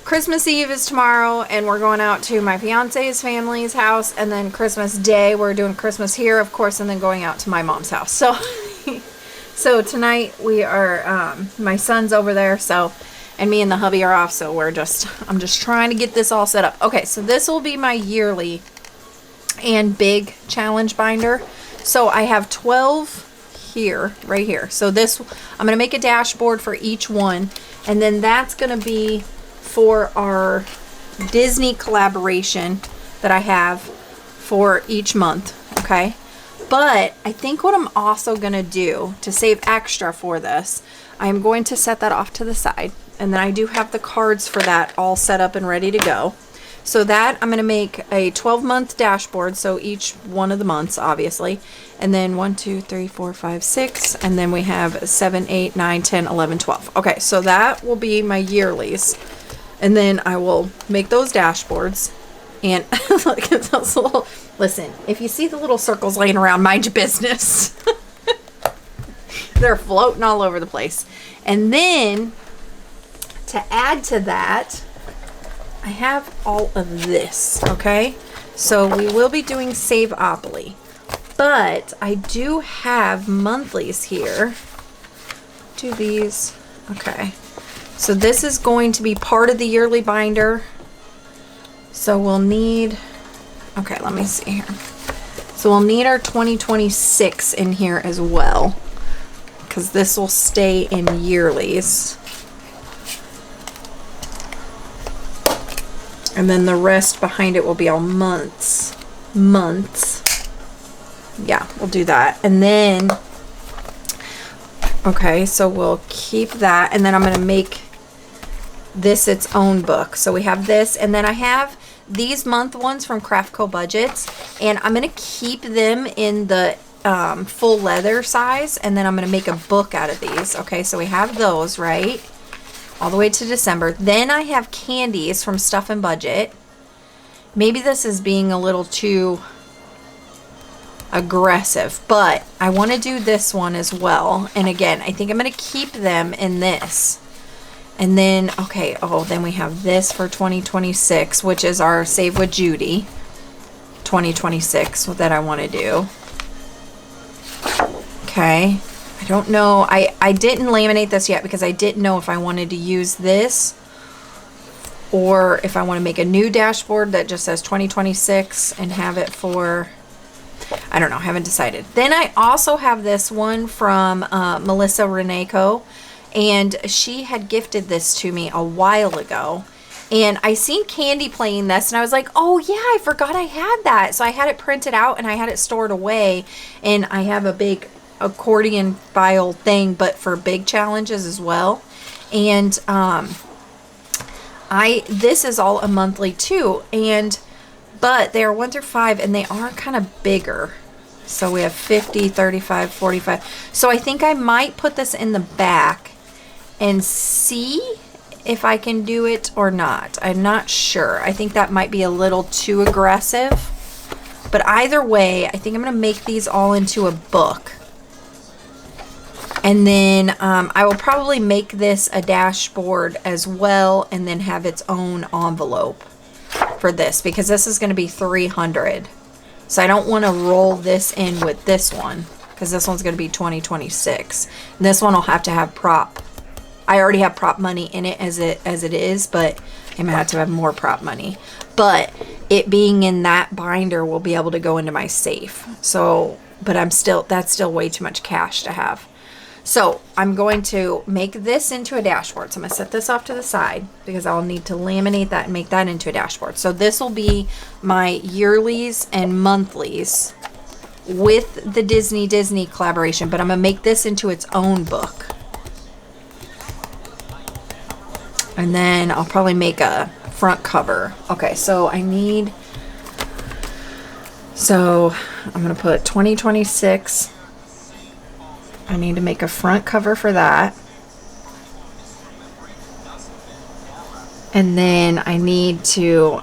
Christmas Eve is tomorrow, and we're going out to my fiance's family's house, and then Christmas Day we're doing Christmas here, of course, and then going out to my mom's house. So so tonight we are my son's over there, so, and me and the hubby are off, so I'm just trying to get this all set up. Okay, so this will be my yearly and big challenge binder. So I have 12 here, right here. So this, I'm going to make a dashboard for each one, and then that's going to be for our Disney collaboration that I have for each month, okay? But I think what I'm also gonna do to save extra for this, I am going to set that off to the side, and then I do have the cards for that all set up and ready to go. So that I'm going to make a 12-month dashboard. So each one of the months, obviously. And then 1, 2, 3, 4, 5, 6. And then we have 7, 8, 9, 10, 11, 12. Okay, so that will be my yearlies. And then I will make those dashboards. And look at those little, listen, if you see the little circles laying around, mind your business. They're floating all over the place. And then to add to that, I have all of this, okay? So we will be doing Saveopoly. But I do have monthlies here. Do these, okay. So this is going to be part of the yearly binder. So we'll need, okay, let me see here. So we'll need our 2026 in here as well, because this will stay in yearlies. And then the rest behind it will be all months. Yeah, we'll do that. And then, okay, so we'll keep that. And then I'm going to make this its own book. So we have this, and then I have these month ones from Craftco Budgets, and I'm going to keep them in the full leather size, and then I'm going to make a book out of these. Okay, so we have those, right? All the way to December. Then I have candies from Stuff and Budget. Maybe this is being a little too aggressive, but I want to do this one as well. And again, I think I'm going to keep them in this. And then, okay, oh, then we have this for 2026, which is our Save with Judy 2026 that I want to do. Okay, I don't know. I didn't laminate this yet because I didn't know if I wanted to use this or if I want to make a new dashboard that just says 2026 and have it for, I don't know, haven't decided. Then I also have this one from Melissa Reneco. And she had gifted this to me a while ago. And I seen Candy playing this, and I was like, oh yeah, I forgot I had that. So I had it printed out, and I had it stored away. And I have a big accordion file thing, but for big challenges as well. And this is all a monthly too. But they are 1 through 5, and they are kind of bigger. So we have 50, 35, 45. So I think I might put this in the back and see if I can do it or not. I'm not sure. I think that might be a little too aggressive. But either way, I think I'm going to make these all into a book. And then I will probably make this a dashboard as well, and then have its own envelope for this, because this is going to be 300. So I don't want to roll this in with this one, because this one's going to be 2026. And this one will have to have prop. I already have prop money in it as it is, but I'm going to have to have more prop money. But it being in that binder will be able to go into my safe. So, but that's still way too much cash to have. So I'm going to make this into a dashboard. So I'm going to set this off to the side because I'll need to laminate that and make that into a dashboard. So this will be my yearlies and monthlies with the Disney collaboration, but I'm going to make this into its own book. And then I'll probably make a front cover. Okay, so I'm going to put 2026. I need to make a front cover for that. And then I need to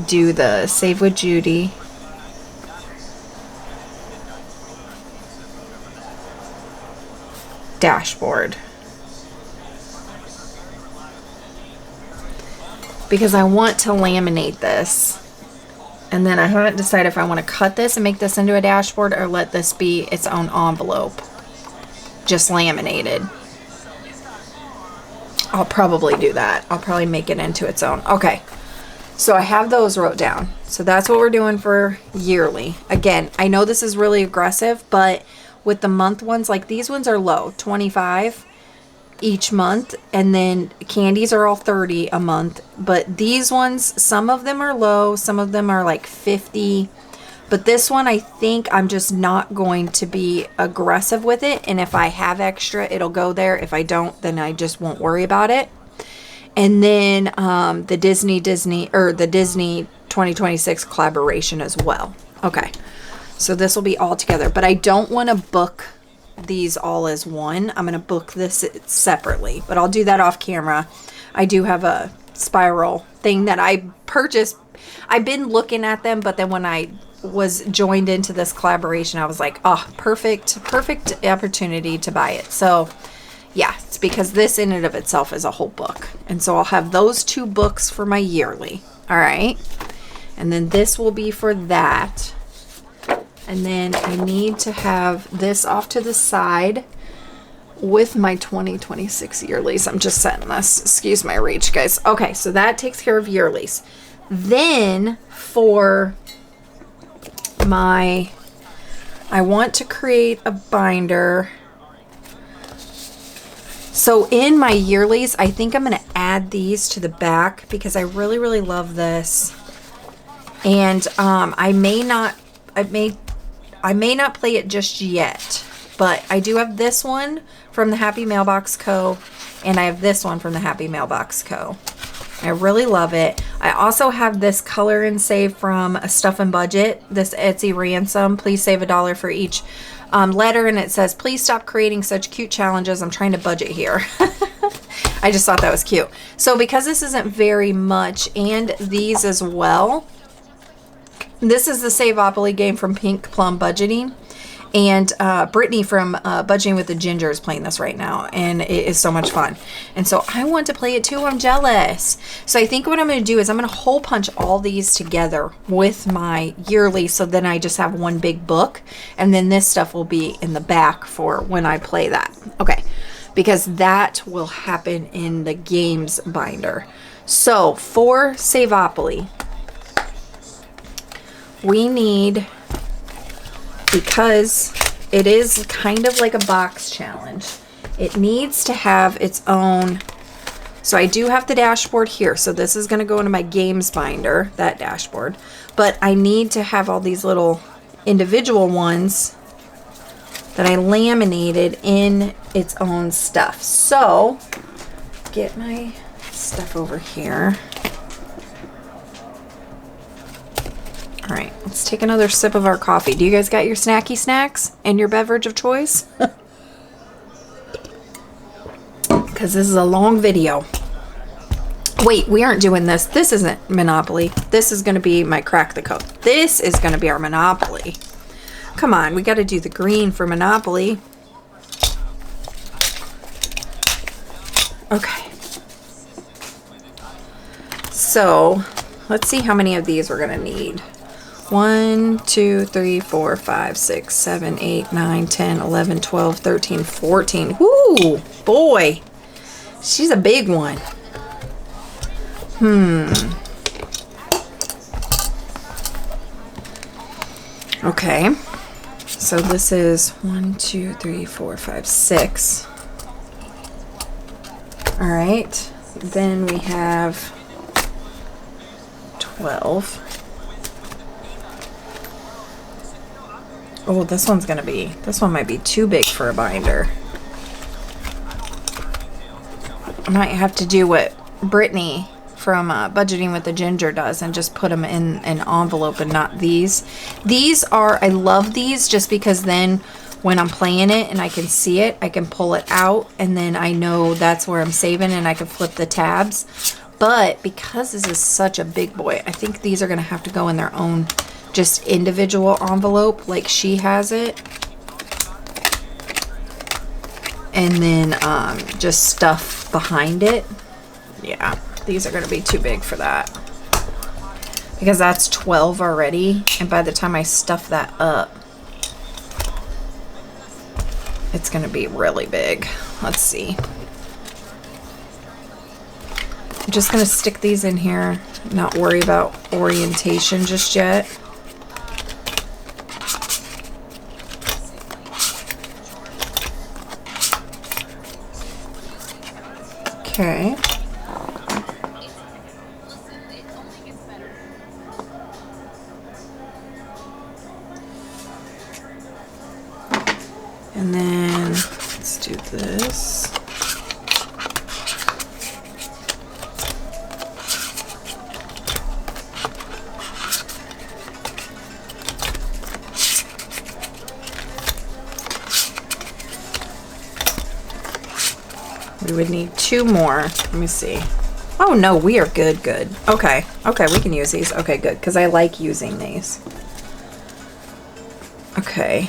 do the Save with Judy. Dashboard. Because I want to laminate this. And then I haven't decided if I want to cut this and make this into a dashboard or let this be its own envelope. Just laminated. I'll probably do that. I'll probably make it into its own. Okay. So I have those wrote down. So that's what we're doing for yearly. Again, I know this is really aggressive, but with the month ones, like these ones are low, 25 each month, and then candies are all 30 a month, but these ones, some of them are low, some of them are like 50, but this one I think I'm just not going to be aggressive with it, and if I have extra it'll go there. If I don't, then I just won't worry about it. And then the Disney 2026 collaboration as well. Okay, so this will be all together, but I don't want to book these all as one. I'm going to book this separately, but I'll do that off camera. I do have a spiral thing that I purchased. I've been looking at them, but then when I was joined into this collaboration, I was like, oh, perfect opportunity to buy it. So yeah, it's because this in and of itself is a whole book. And so I'll have those 2 books for my yearly. All right. And then this will be for that. And then I need to have this off to the side with my 2026 yearlies. I'm just setting this. Excuse my reach, guys. Okay, so that takes care of yearlies. Then for I want to create a binder. So in my yearlies, I think I'm going to add these to the back because I really, really love this. And I may not play it just yet, but I do have this one from the Happy Mailbox Co. and I have this one from the Happy Mailbox Co. I really love it. I also have this color and save from a Stuff and Budget, this Etsy ransom. Please save $1 for each letter, and it says, please stop creating such cute challenges. I'm trying to budget here. I just thought that was cute. So because this isn't very much, and these as well, this is the Saveopoly game from Pink Plum Budgeting. And Brittany from Budgeting with the Ginger is playing this right now, and it is so much fun. And so I want to play it too. I'm jealous. So I think what I'm going to do is I'm going to hole punch all these together with my yearly, so then I just have one big book, and then this stuff will be in the back for when I play that. Okay, because that will happen in the games binder. So for Saveopoly, we need, because it is kind of like a box challenge, it needs to have its own. So I do have the dashboard here. So this is going to go into my games binder, that dashboard. But I need to have all these little individual ones that I laminated in its own stuff. So get my stuff over here. All right, let's take another sip of our coffee. Do you guys got your snacky snacks and your beverage of choice? Because this is a long video. Wait, we aren't doing this. This isn't Monopoly. This is going to be my Crack the Code. This is going to be our Monopoly. Come on, we got to do the green for Monopoly. Okay. So, let's see how many of these we're going to need. 1, 2, 3, 4, 5, 6, 7, 8, 9, 10, 11, 12, 13, 14. Whoo, boy. She's a big one. Okay. So this is 1, 2, 3, 4, 5, 6. All right. Then we have 12. Oh, this one might be too big for a binder. I might have to do what Brittany from Budgeting with the Ginger does and just put them in an envelope and not these. These are, I love these just because then when I'm playing it and I can see it, I can pull it out and then I know that's where I'm saving and I can flip the tabs. But because this is such a big boy, I think these are going to have to go in their own just individual envelope like she has it. And then just stuff behind it. Yeah, these are going to be too big for that. Because that's 12 already. And by the time I stuff that up, it's going to be really big. Let's see. I'm just going to stick these in here. Not worry about orientation just yet. Okay. And then let's do this. We would need 2 more. Let me see. Oh no, we are good. Okay, we can use these. Okay, good, because I like using these. Okay,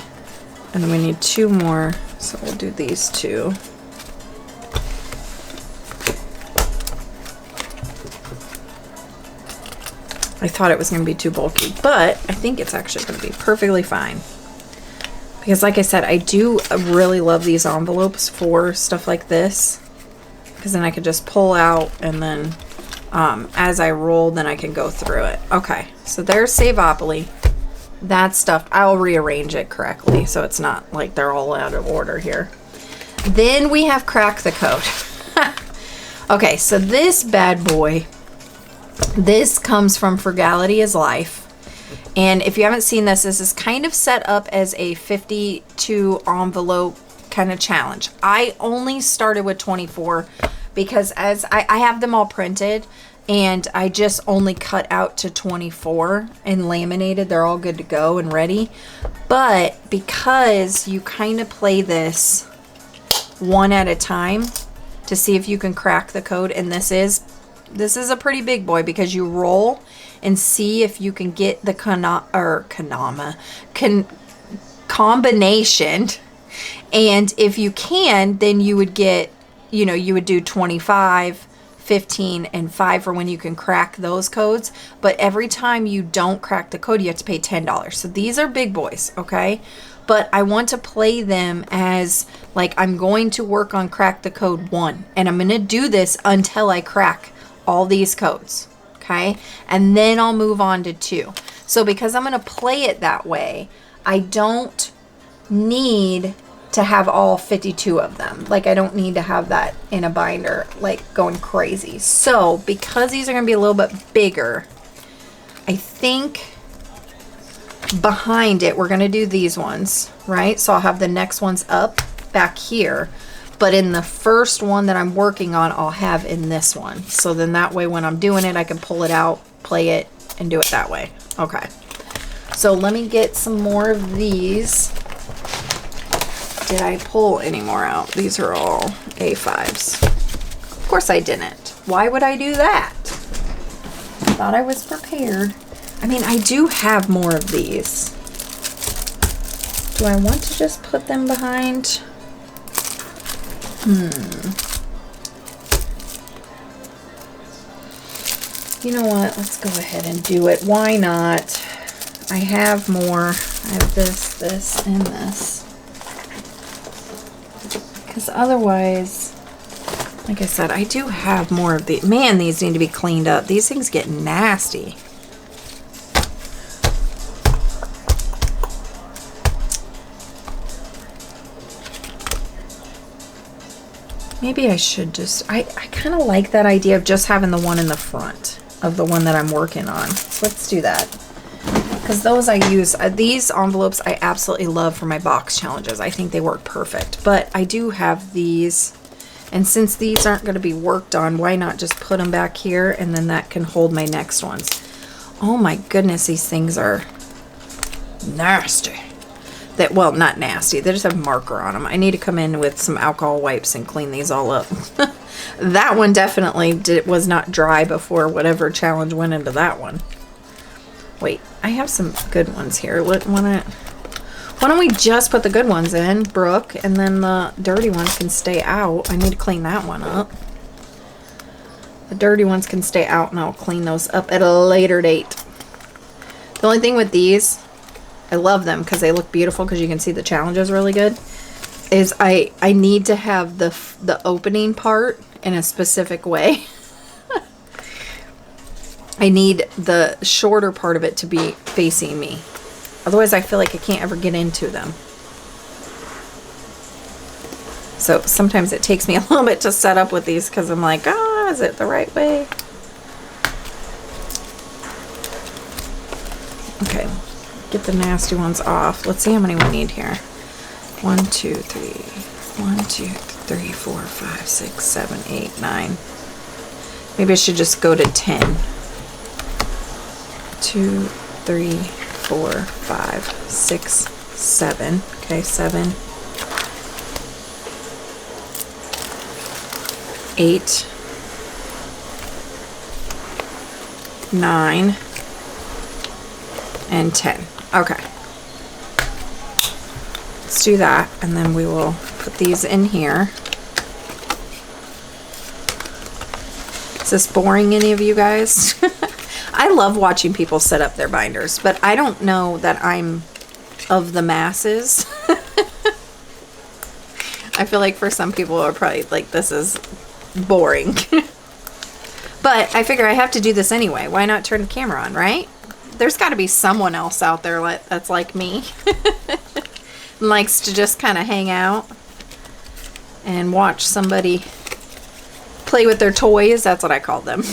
and then we need 2 more, so we'll do these 2. I thought it was going to be too bulky, but I think it's actually going to be perfectly fine. Because like I said, I do really love these envelopes for stuff like this. Because then I could just pull out and then as I roll, then I can go through it. Okay, so there's Savopoly. That's stuffed. I'll rearrange it correctly so it's not like they're all out of order here. Then we have Crack the Code. Okay, so this bad boy, this comes from Frugality is Life. And if you haven't seen this, this is kind of set up as a 52 envelope kind of challenge. I only started with 24 because as I have them all printed and I just only cut out to 24 and laminated. They're all good to go and ready. But because you kind of play this one at a time to see if you can crack the code, and this is a pretty big boy because you roll and see if you can get the combination. And if you can, then you would get, you know, you would do 25, 15, and 5 for when you can crack those codes. But every time you don't crack the code, you have to pay $10. So these are big boys, okay? But I want to play them as, like, I'm going to work on Crack the Code 1. And I'm going to do this until I crack all these codes, okay? And then I'll move on to 2. So because I'm going to play it that way, I don't need to have all 52 of them. Like, I don't need to have that in a binder, like, going crazy. So because these are going to be a little bit bigger, I think behind it we're going to do these ones, right? So I'll have the next ones up back here, but in the first one that I'm working on, I'll have in this one. So then that way when I'm doing it, I can pull it out, play it, and do it that way. Okay. So let me get some more of these. Did I pull any more out? These are all A5s. Of course I didn't. Why would I do that? Thought I was prepared. I mean, I do have more of these. Do I want to just put them behind? You know what? Let's go ahead and do it. Why not? I have more. I have this, and this. Because otherwise, like I said, I do have more of the. Man, these need to be cleaned up. These things get nasty. Maybe I should just, I kind of like that idea of just having the one in the front of the one that I'm working on. So let's do that. Because those I use, these envelopes I absolutely love for my box challenges. I think they work perfect. But I do have these. And since these aren't going to be worked on, why not just put them back here and then that can hold my next ones. Oh my goodness, these things are nasty. That, well, not nasty. They just have marker on them. I need to come in with some alcohol wipes and clean these all up. That one definitely was not dry before whatever challenge went into that one. Wait, I have some good ones here. Why don't we just put the good ones in, Brooke, and then the dirty ones can stay out. I need to clean that one up. The dirty ones can stay out, and I'll clean those up at a later date. The only thing with these, I love them because they look beautiful because you can see the challenges really good, is I need to have the opening part in a specific way. I need the shorter part of it to be facing me. Otherwise, I feel like I can't ever get into them. So sometimes it takes me a little bit to set up with these because I'm like, is it the right way? Okay. Get the nasty ones off. Let's see how many we need here. 1, 2, 3. 1, 2, 3, 4, 5, 6, 7, 8, 9. Maybe I should just go to 10. 2, 3, 4, 5, 6, 7. Okay, 7. 8, 9, and 10. Okay. Let's do that, and then we will put these in here. Is this boring, any of you guys? I love watching people set up their binders, but I don't know that I'm of the masses. I feel like for some people are probably like, this is boring. But I figure I have to do this anyway. Why not turn the camera on, right? There's got to be someone else out there that's like me. And likes to just kind of hang out and watch somebody play with their toys. That's what I call them.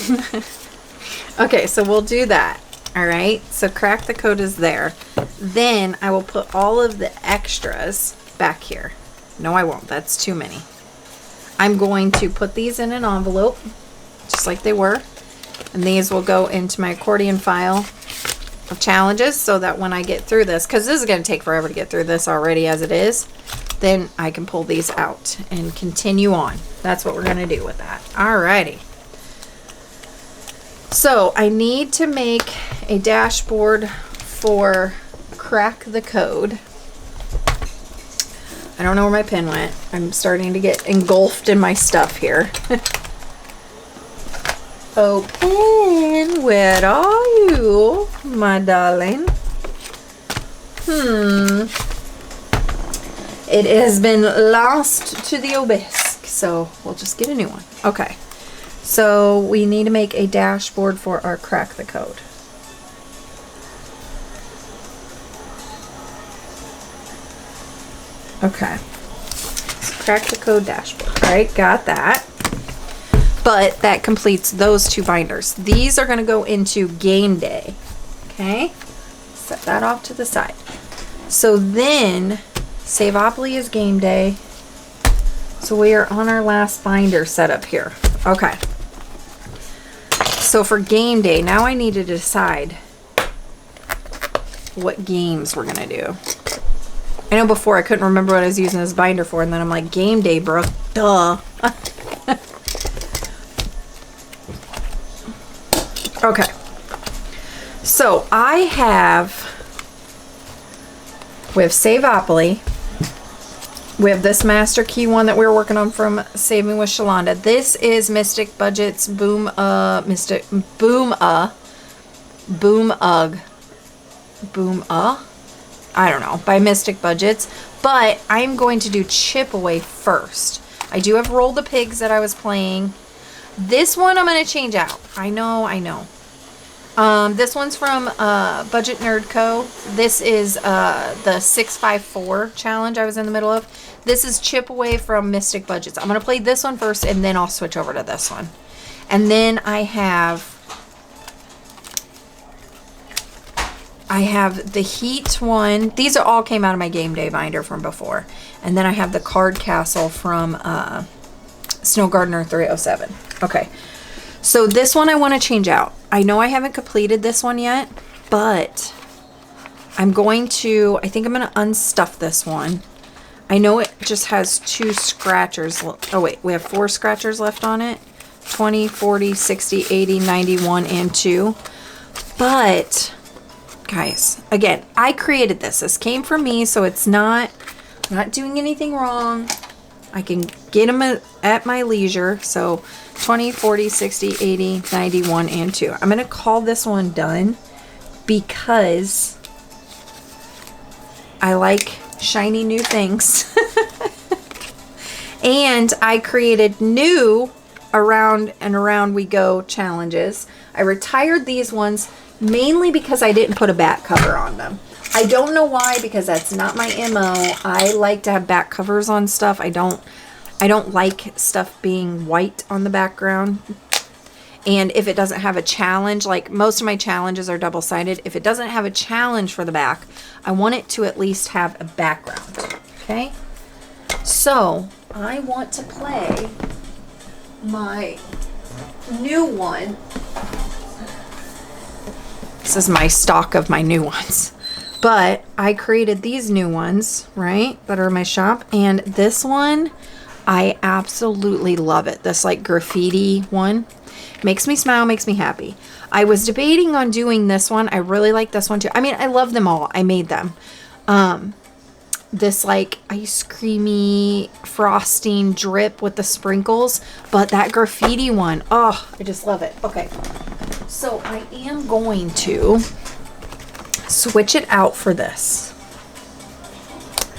Okay, so we'll do that. All right, so crack the code is there. Then I will put all of the extras back here. No, I won't. That's too many. I'm going to put these in an envelope, just like they were. And these will go into my accordion file of challenges so that when I get through this, because this is going to take forever to get through this already as it is, then I can pull these out and continue on. That's what we're going to do with that. Alrighty. So I need to make a dashboard for crack the code. I don't know where my pen went. I'm starting to get engulfed in my stuff here. Oh, pen, where are you, my darling? It has been lost to the obelisk, so we'll just get a new one. Okay, so we need to make a dashboard for our crack the code. Okay, so crack the code dashboard. All right, got that. But that completes those two binders. These are going to go into game day. Okay, set that off to the side. So then Saveopoly is game day. So we are on our last binder setup here. Okay. So for game day, now I need to decide what games we're going to do. I know before I couldn't remember what I was using this binder for, and then I'm like, game day, bro. Duh. Okay. So we have Saveopoly. We have this master key one that we were working on from Saving with Shalonda. This is Mystic Budgets Boom Ugh I don't know, by Mystic Budgets, but I'm going to do Chip Away first. I do have Roll the Pigs that I was playing. This one I'm going to change out. I know. This one's from Budget Nerd Co. This is the 654 challenge I was in the middle of. This is Chip Away from Mystic Budgets. I'm going to play this one first, and then I'll switch over to this one. And then I have the Heat one. These all came out of my game day binder from before. And then I have the Card Castle from Snow Gardener 307. Okay. So this one I want to change out. I know I haven't completed this one yet, but I think I'm going to unstuff this one. I know it just has 2 scratchers. Oh wait, we have 4 scratchers left on it. 20, 40, 60, 80, 91, and 2. But guys, again, I created this. This came from me, so I'm not doing anything wrong. I can get them at my leisure. So 20, 40, 60, 80, 91, and 2. I'm going to call this one done because I like shiny new things. And I created new Around and Around We Go challenges. I retired these ones mainly because I didn't put a back cover on them. I don't know why, because that's not my MO. I like to have back covers on stuff. I don't like stuff being white on the background. And if it doesn't have a challenge, like most of my challenges are double-sided, if it doesn't have a challenge for the back, I want it to at least have a background. Okay? So, I want to play my new one. This is my stock of my new ones. But I created these new ones, right, that are in my shop. And this one, I absolutely love it. This like graffiti one makes me smile, makes me happy. I was debating on doing this one. I really like this one too. I mean, I love them all. I made them. This like ice creamy frosting drip with the sprinkles, but that graffiti one, oh, I just love it. Okay, so I am going to switch it out for this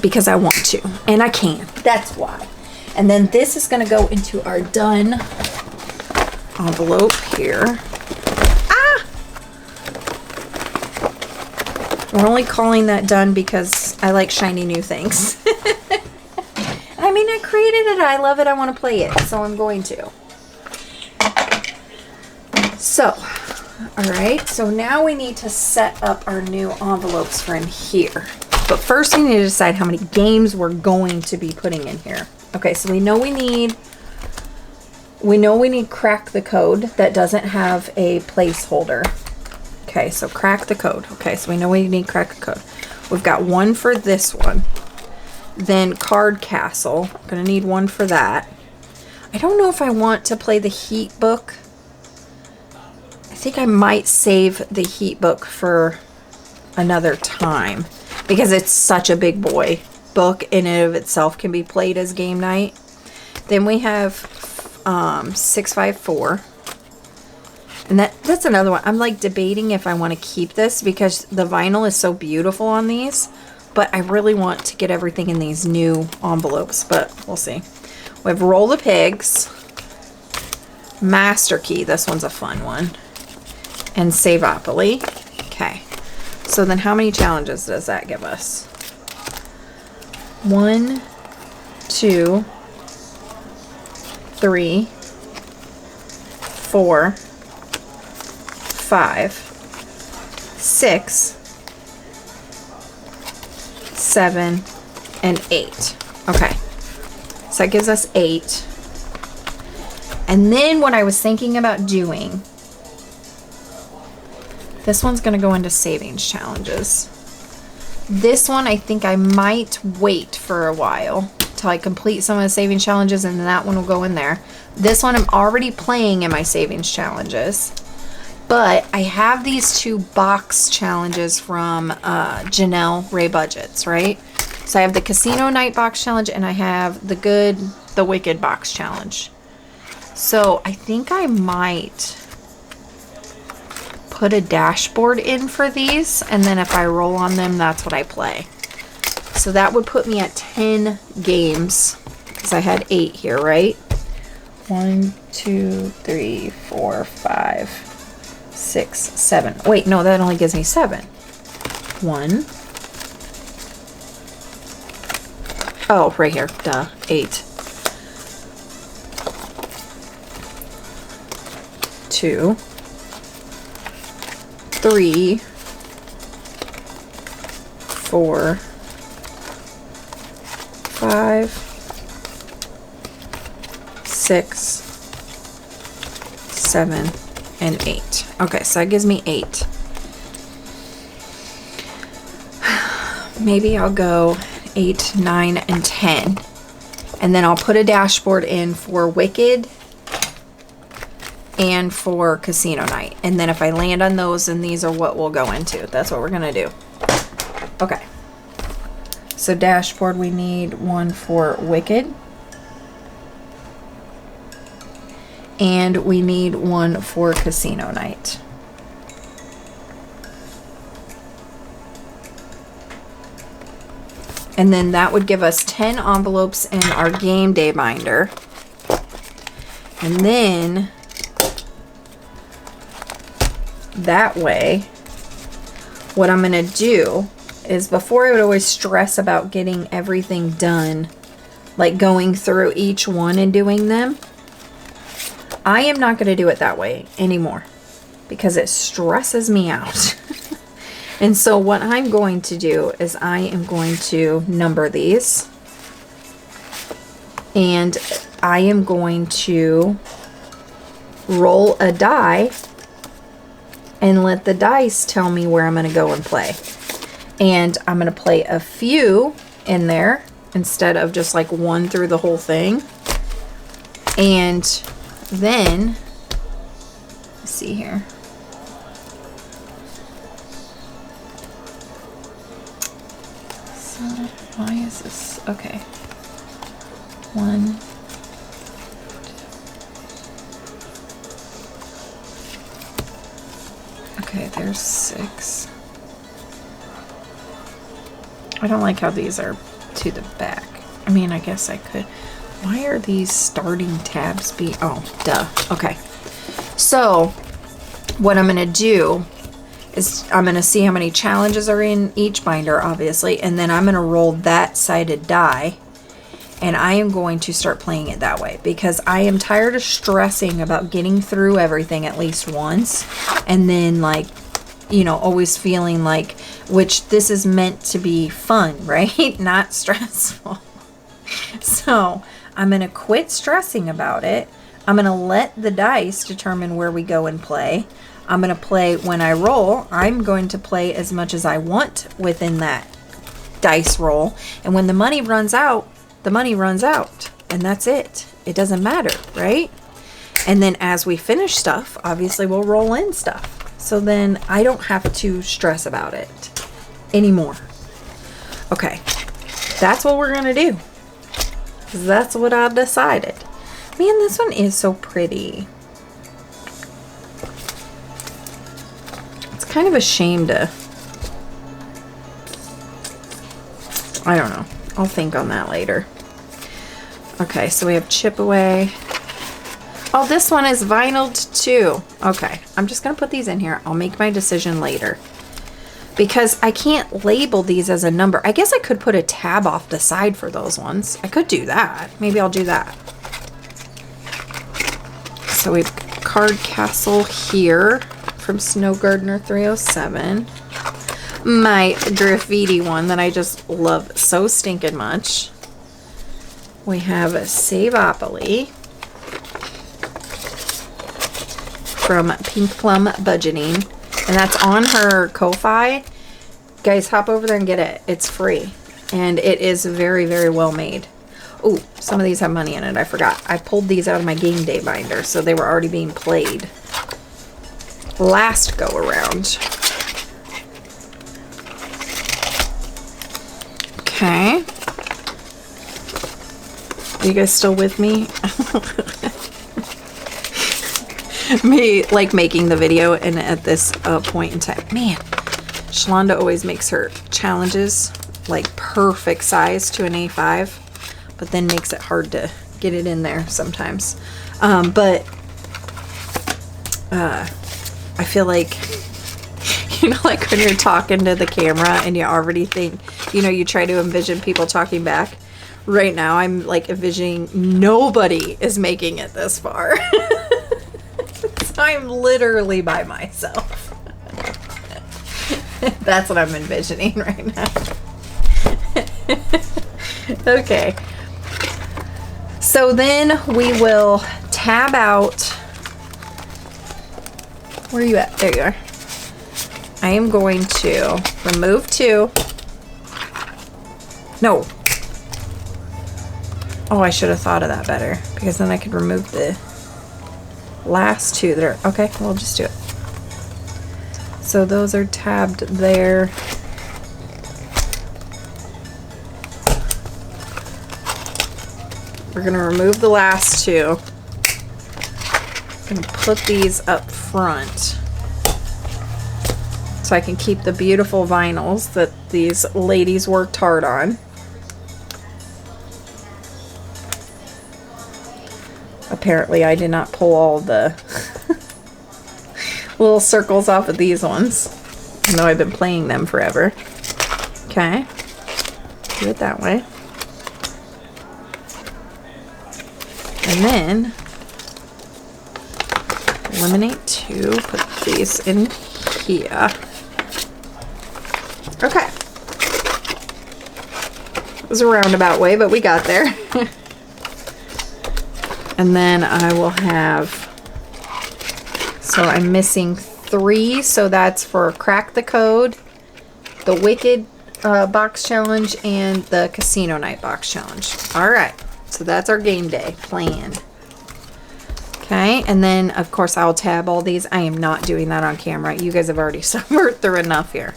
because I want to, and I can. That's why. And then this is going to go into our done envelope here. We're only calling that done because I like shiny new things. I mean, I created it. I love it. I want to play it. So I'm going to. So, all right. So now we need to set up our new envelopes for in here. But first we need to decide how many games we're going to be putting in here. Okay, so we know we need Crack the Code that doesn't have a placeholder. Okay, so Crack the Code. Okay, so we know we need Crack the Code. We've got one for this one. Then Card Castle. I'm going to need one for that. I don't know if I want to play the Heat book. I think I might save the Heat book for another time because it's such a big boy book in and of itself, can be played as game night. Then we have 654. And that's another one. I'm like debating if I want to keep this because the vinyl is so beautiful on these. But I really want to get everything in these new envelopes. But we'll see. We have Roll the Pigs. Master Key. This one's a fun one. And Savopoly. Okay. So then how many challenges does that give us? 1, 2, 3, 4, 5, 6, 7, and 8. Okay, so that gives us 8. And then what I was thinking about doing, this one's going to go into savings challenges. This one I think I might wait for a while till I complete some of the savings challenges, and then that one will go in there. This one I'm already playing in my savings challenges. But I have these 2 box challenges from Janelle Ray Budgets, right? So I have the Casino Night box challenge and I have the Wicked box challenge. So I think I might put a dashboard in for these, and then if I roll on them, that's what I play. So that would put me at 10 games because I had 8 here, right? 1, 2, 3, 4, 5. 6, 7. Wait, no, that only gives me 7. 1. Oh, right here. Duh. 8. 2. 3. 4. 5. 6. 7. And 8. Okay, so that gives me 8. Maybe I'll go 8, 9, and 10. And then I'll put a dashboard in for Wicked and for Casino Night. And then if I land on those, then these are what we'll go into. That's what we're going to do. Okay. So dashboard, we need one for Wicked. And we need one for Casino Night. And then that would give us 10 envelopes in our game day binder. And then that way, what I'm going to do is, before I would always stress about getting everything done, like going through each one and doing them, I am not going to do it that way anymore because it stresses me out. And so what I'm going to do is I am going to number these, and I am going to roll a die and let the dice tell me where I'm going to go and play. And I'm going to play a few in there instead of just like one through the whole thing. And then, let's see here. So why is this? Okay. 1. Okay, there's 6. I don't like how these are to the back. I mean, I guess I could. Why are these starting tabs be? Oh, duh. Okay. So what I'm going to do is I'm going to see how many challenges are in each binder, obviously, and then I'm going to roll that sided die, and I am going to start playing it that way because I am tired of stressing about getting through everything at least once, and then, like, you know, always feeling like, which this is meant to be fun, right? Not stressful. So I'm going to quit stressing about it. I'm going to let the dice determine where we go and play. I'm going to play when I roll. I'm going to play as much as I want within that dice roll. And when the money runs out, the money runs out. And that's it. It doesn't matter, right? And then as we finish stuff, obviously we'll roll in stuff. So then I don't have to stress about it anymore. Okay. That's what we're going to do. That's what I've decided. Man, this one is so pretty. It's kind of a shame to... I don't know. I'll think on that later. Okay, so we have chip away. Oh, this one is vinyled too. Okay, I'm just going to put these in here. I'll make my decision later. Because I can't label these as a number. I guess I could put a tab off the side for those ones. I could do that. Maybe I'll do that. So we have Card Castle here from Snow Gardener 307. My graffiti one that I just love so stinking much. We have a Savopoly from Pink Plum Budgeting. And that's on her Ko-Fi. Guys, hop over there and get it. It's free. And it is very, very well made. Oh, some of these have money in it. I forgot. I pulled these out of my game day binder, so they were already being played last go around. Okay. Are you guys still with me? Me, like, making the video and at this point in time. Man, Shalonda always makes her challenges like perfect size to an A5, but then makes it hard to get it in there sometimes. But I feel like, you know, like when you're talking to the camera and you already think, you know, you try to envision people talking back. Right now, I'm like envisioning nobody is making it this far. So I'm literally by myself. That's what I'm envisioning right now. Okay. So then we will tab out. Where are you at? There you are. I am going to remove 2. No. Oh, I should have thought of that better, because then I could remove the last 2 that are... Okay, we'll just do it. So those are tabbed there. We're going to remove the last 2. I'm going to put these up front so I can keep the beautiful vinyls that these ladies worked hard on. Apparently I did not pull all the little circles off of these ones, even though I've been playing them forever. Okay, do it that way. And then eliminate 2, put these in here. Okay. It was a roundabout way, but we got there. And then I will have, so I'm missing 3, so that's for Crack the Code, the Wicked box challenge, and the Casino Night box challenge. All right, so that's our game day plan. Okay, and then of course I'll tab all these. I am not doing that on camera. You guys have already suffered through enough here.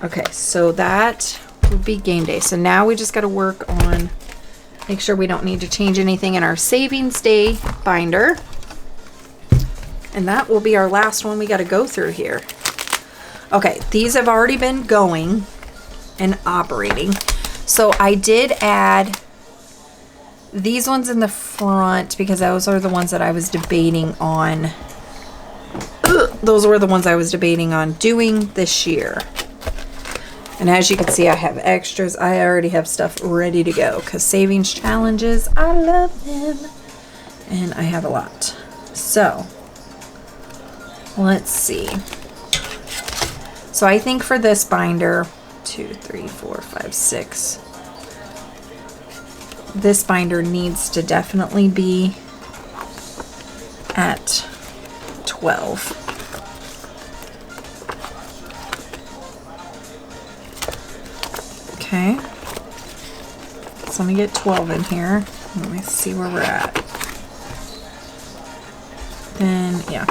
Okay, so that would be game day. So now we just got to work on, make sure we don't need to change anything in our savings day binder. And that will be our last one we got to go through here. Okay, these have already been going and operating. So I did add these ones in the front because those are the ones that I was debating on. Those were the ones I was debating on doing this year. And as you can see, I have extras. I already have stuff ready to go because savings challenges, I love them. And I have a lot. So, let's see. So I think for this binder, 2, 3, 4, 5, 6. This binder needs to definitely be at 12. Okay. So let me get 12 in here. Let me see where we're at. Then, yeah.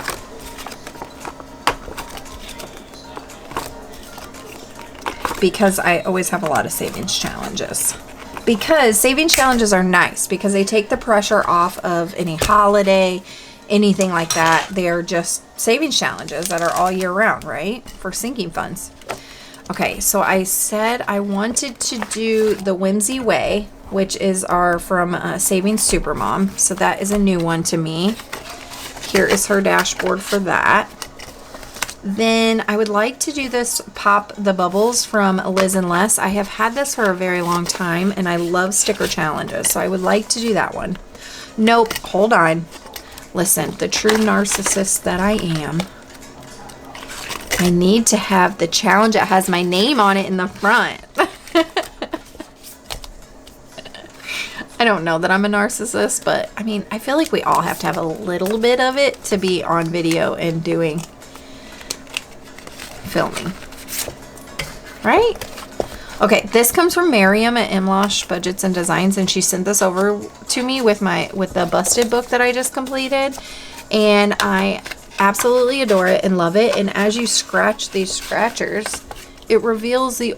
Because I always have a lot of savings challenges. Because savings challenges are nice because they take the pressure off of any holiday, anything like that. They are just savings challenges that are all year round, right? For sinking funds. Okay, so I said I wanted to do the Whimsy Way, which is our from Savings Supermom. So that is a new one to me. Here is her dashboard for that. Then I would like to do this Pop the Bubbles from Liz and Les. I have had this for a very long time and I love sticker challenges. So I would like to do that one. Nope, hold on. Listen, the true narcissist that I am, I need to have the challenge that has my name on it in the front. I don't know that I'm a narcissist, but I mean, I feel like we all have to have a little bit of it to be on video and doing filming, right? Okay, this comes from Miriam at bsbudgets and Designs, and she sent this over to me with the busted book that I just completed, and I absolutely adore it and love it. And as you scratch these scratchers, it reveals the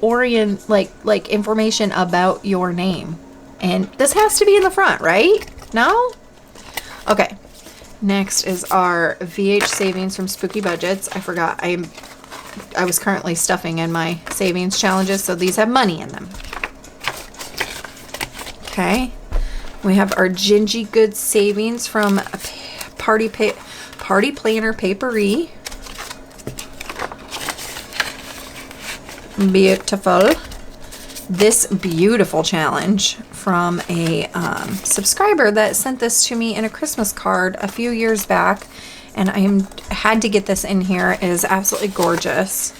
like information about your name, and this has to be in the front, right? No? Okay, next is our VH savings from Spooky Budgets. I forgot I was currently stuffing in my savings challenges, so these have money in them. Okay, we have our Gingy Good savings from Party Planner Papery. Beautiful. This beautiful challenge from a subscriber that sent this to me in a Christmas card a few years back. And I had to get this in here. It is absolutely gorgeous.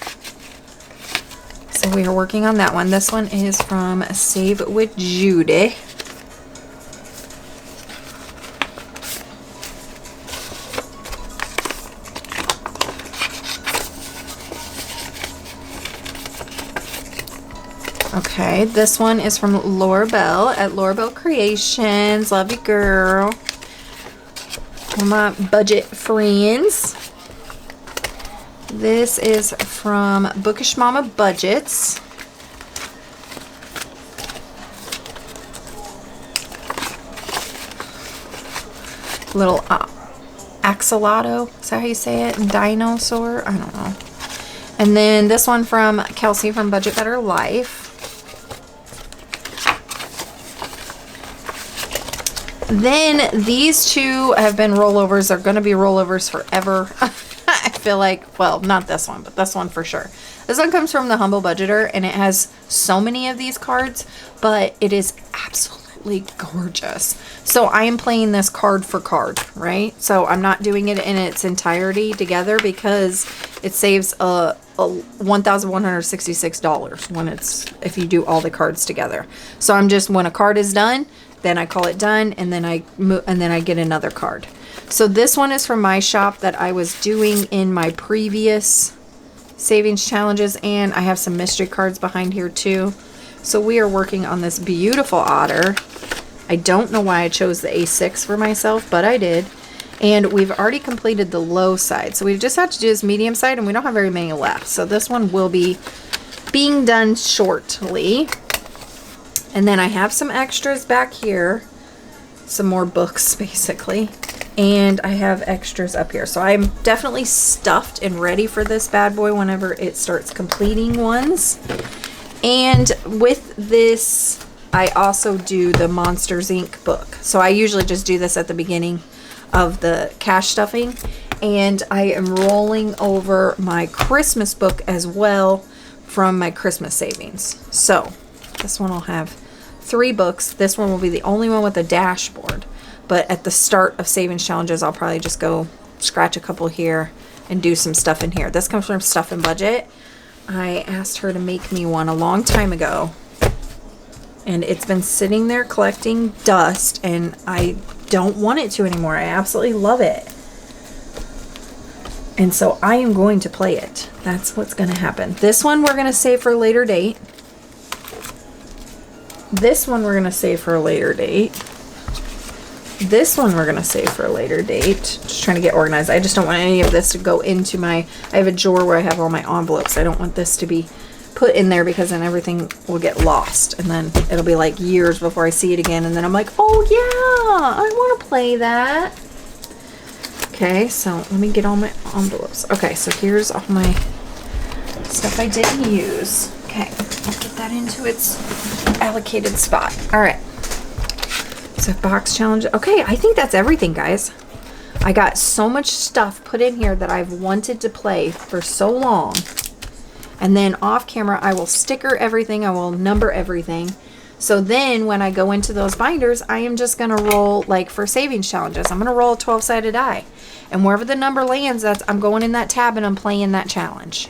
So we are working on that one. This one is from Save with Judy. Okay, this one is from Laura Bell at Laura Bell Creations. Love you, girl. My budget friends. This is from Bookish Mama Budgets. Little axolotl, is that how you say it? Dinosaur? I don't know. And then this one from Kelsey from Budget Better Life. Then these two have been rollovers. They're going to be rollovers forever. I feel like, well, not this one, but this one for sure. This one comes from the Humble Budgeter, and it has so many of these cards, but it is absolutely gorgeous. So I am playing this card for card, right? So I'm not doing it in its entirety together because it saves $1,166 if you do all the cards together. So I'm just, when a card is done, then I call it done, and then I get another card. So this one is from my shop that I was doing in my previous savings challenges, and I have some mystery cards behind here too. So we are working on this beautiful otter. I don't know why I chose the A6 for myself, but I did. And we've already completed the low side. So we just have to do this medium side, and we don't have very many left. So this one will be being done shortly. And then I have some extras back here. Some more books, basically. And I have extras up here. So I'm definitely stuffed and ready for this bad boy whenever it starts completing ones. And with this, I also do the Monsters Inc. book. So I usually just do this at the beginning of the cash stuffing. And I am rolling over my Christmas book as well from my Christmas savings. So this one will have 3 books. This one will be the only one with a dashboard. But at the start of savings challenges, I'll probably just go scratch a couple here and do some stuff in here. This comes from Stuff and Budget. I asked her to make me one a long time ago. And it's been sitting there collecting dust, and I don't want it to anymore. I absolutely love it. And so I am going to play it. That's what's going to happen. This one we're going to save for a later date. This one we're going to save for a later date. This one we're going to save for a later date. Just trying to get organized. I just don't want any of this to go into my... I have a drawer where I have all my envelopes. I don't want this to be put in there because then everything will get lost. And then it'll be like years before I see it again. And then I'm like, oh yeah, I want to play that. Okay, so let me get all my envelopes. Okay, so here's all my stuff I didn't use. Okay, I'll get that into its allocated spot. All right. So box challenge. Okay, I think that's everything, guys. I got so much stuff put in here that I've wanted to play for so long. And then off camera, I will sticker everything. I will number everything. So then when I go into those binders, I am just going to roll, like for savings challenges, I'm going to roll a 12-sided die. And wherever the number lands, I'm going in that tab and I'm playing that challenge.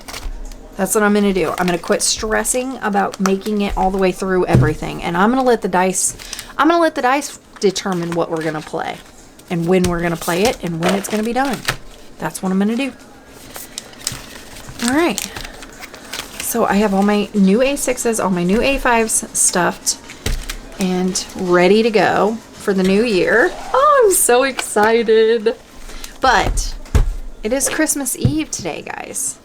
That's what I'm going to do. I'm going to quit stressing about making it all the way through everything. And I'm going to let the dice determine what we're going to play and when we're going to play it and when it's going to be done. That's what I'm going to do. All right. So I have all my new A6s, all my new A5s stuffed and ready to go for the new year. Oh, I'm so excited. But it is Christmas Eve today, guys.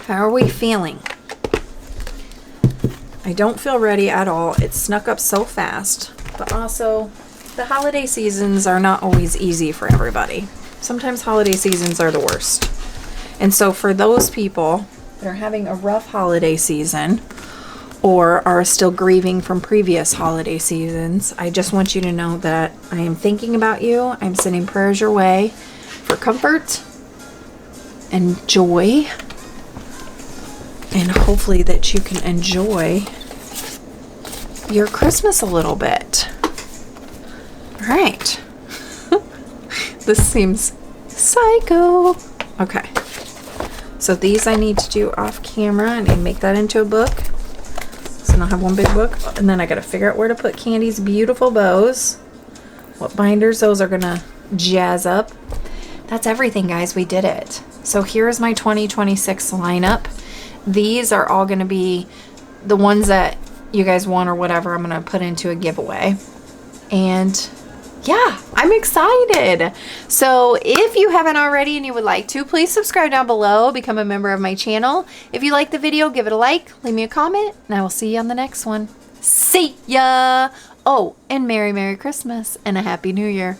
How are we feeling? I don't feel ready at all. It snuck up so fast. But also, the holiday seasons are not always easy for everybody. Sometimes holiday seasons are the worst. And so for those people that are having a rough holiday season or are still grieving from previous holiday seasons, I just want you to know that I am thinking about you. I'm sending prayers your way for comfort and joy. And hopefully that you can enjoy your Christmas a little bit. All right. This seems psycho. Okay. So these I need to do off camera. I need to make that into a book. So I'll have one big book. And then I got to figure out where to put Candy's beautiful bows. What binders those are going to jazz up. That's everything, guys. We did it. So here's my 2026 lineup. These are all going to be the ones that you guys want or whatever I'm going to put into a giveaway. And yeah, I'm excited. So if you haven't already and you would like to, please subscribe down below, become a member of my channel. If you like the video, give it a like, leave me a comment, and I will see you on the next one. See ya! Oh, and Merry Christmas and a Happy New Year.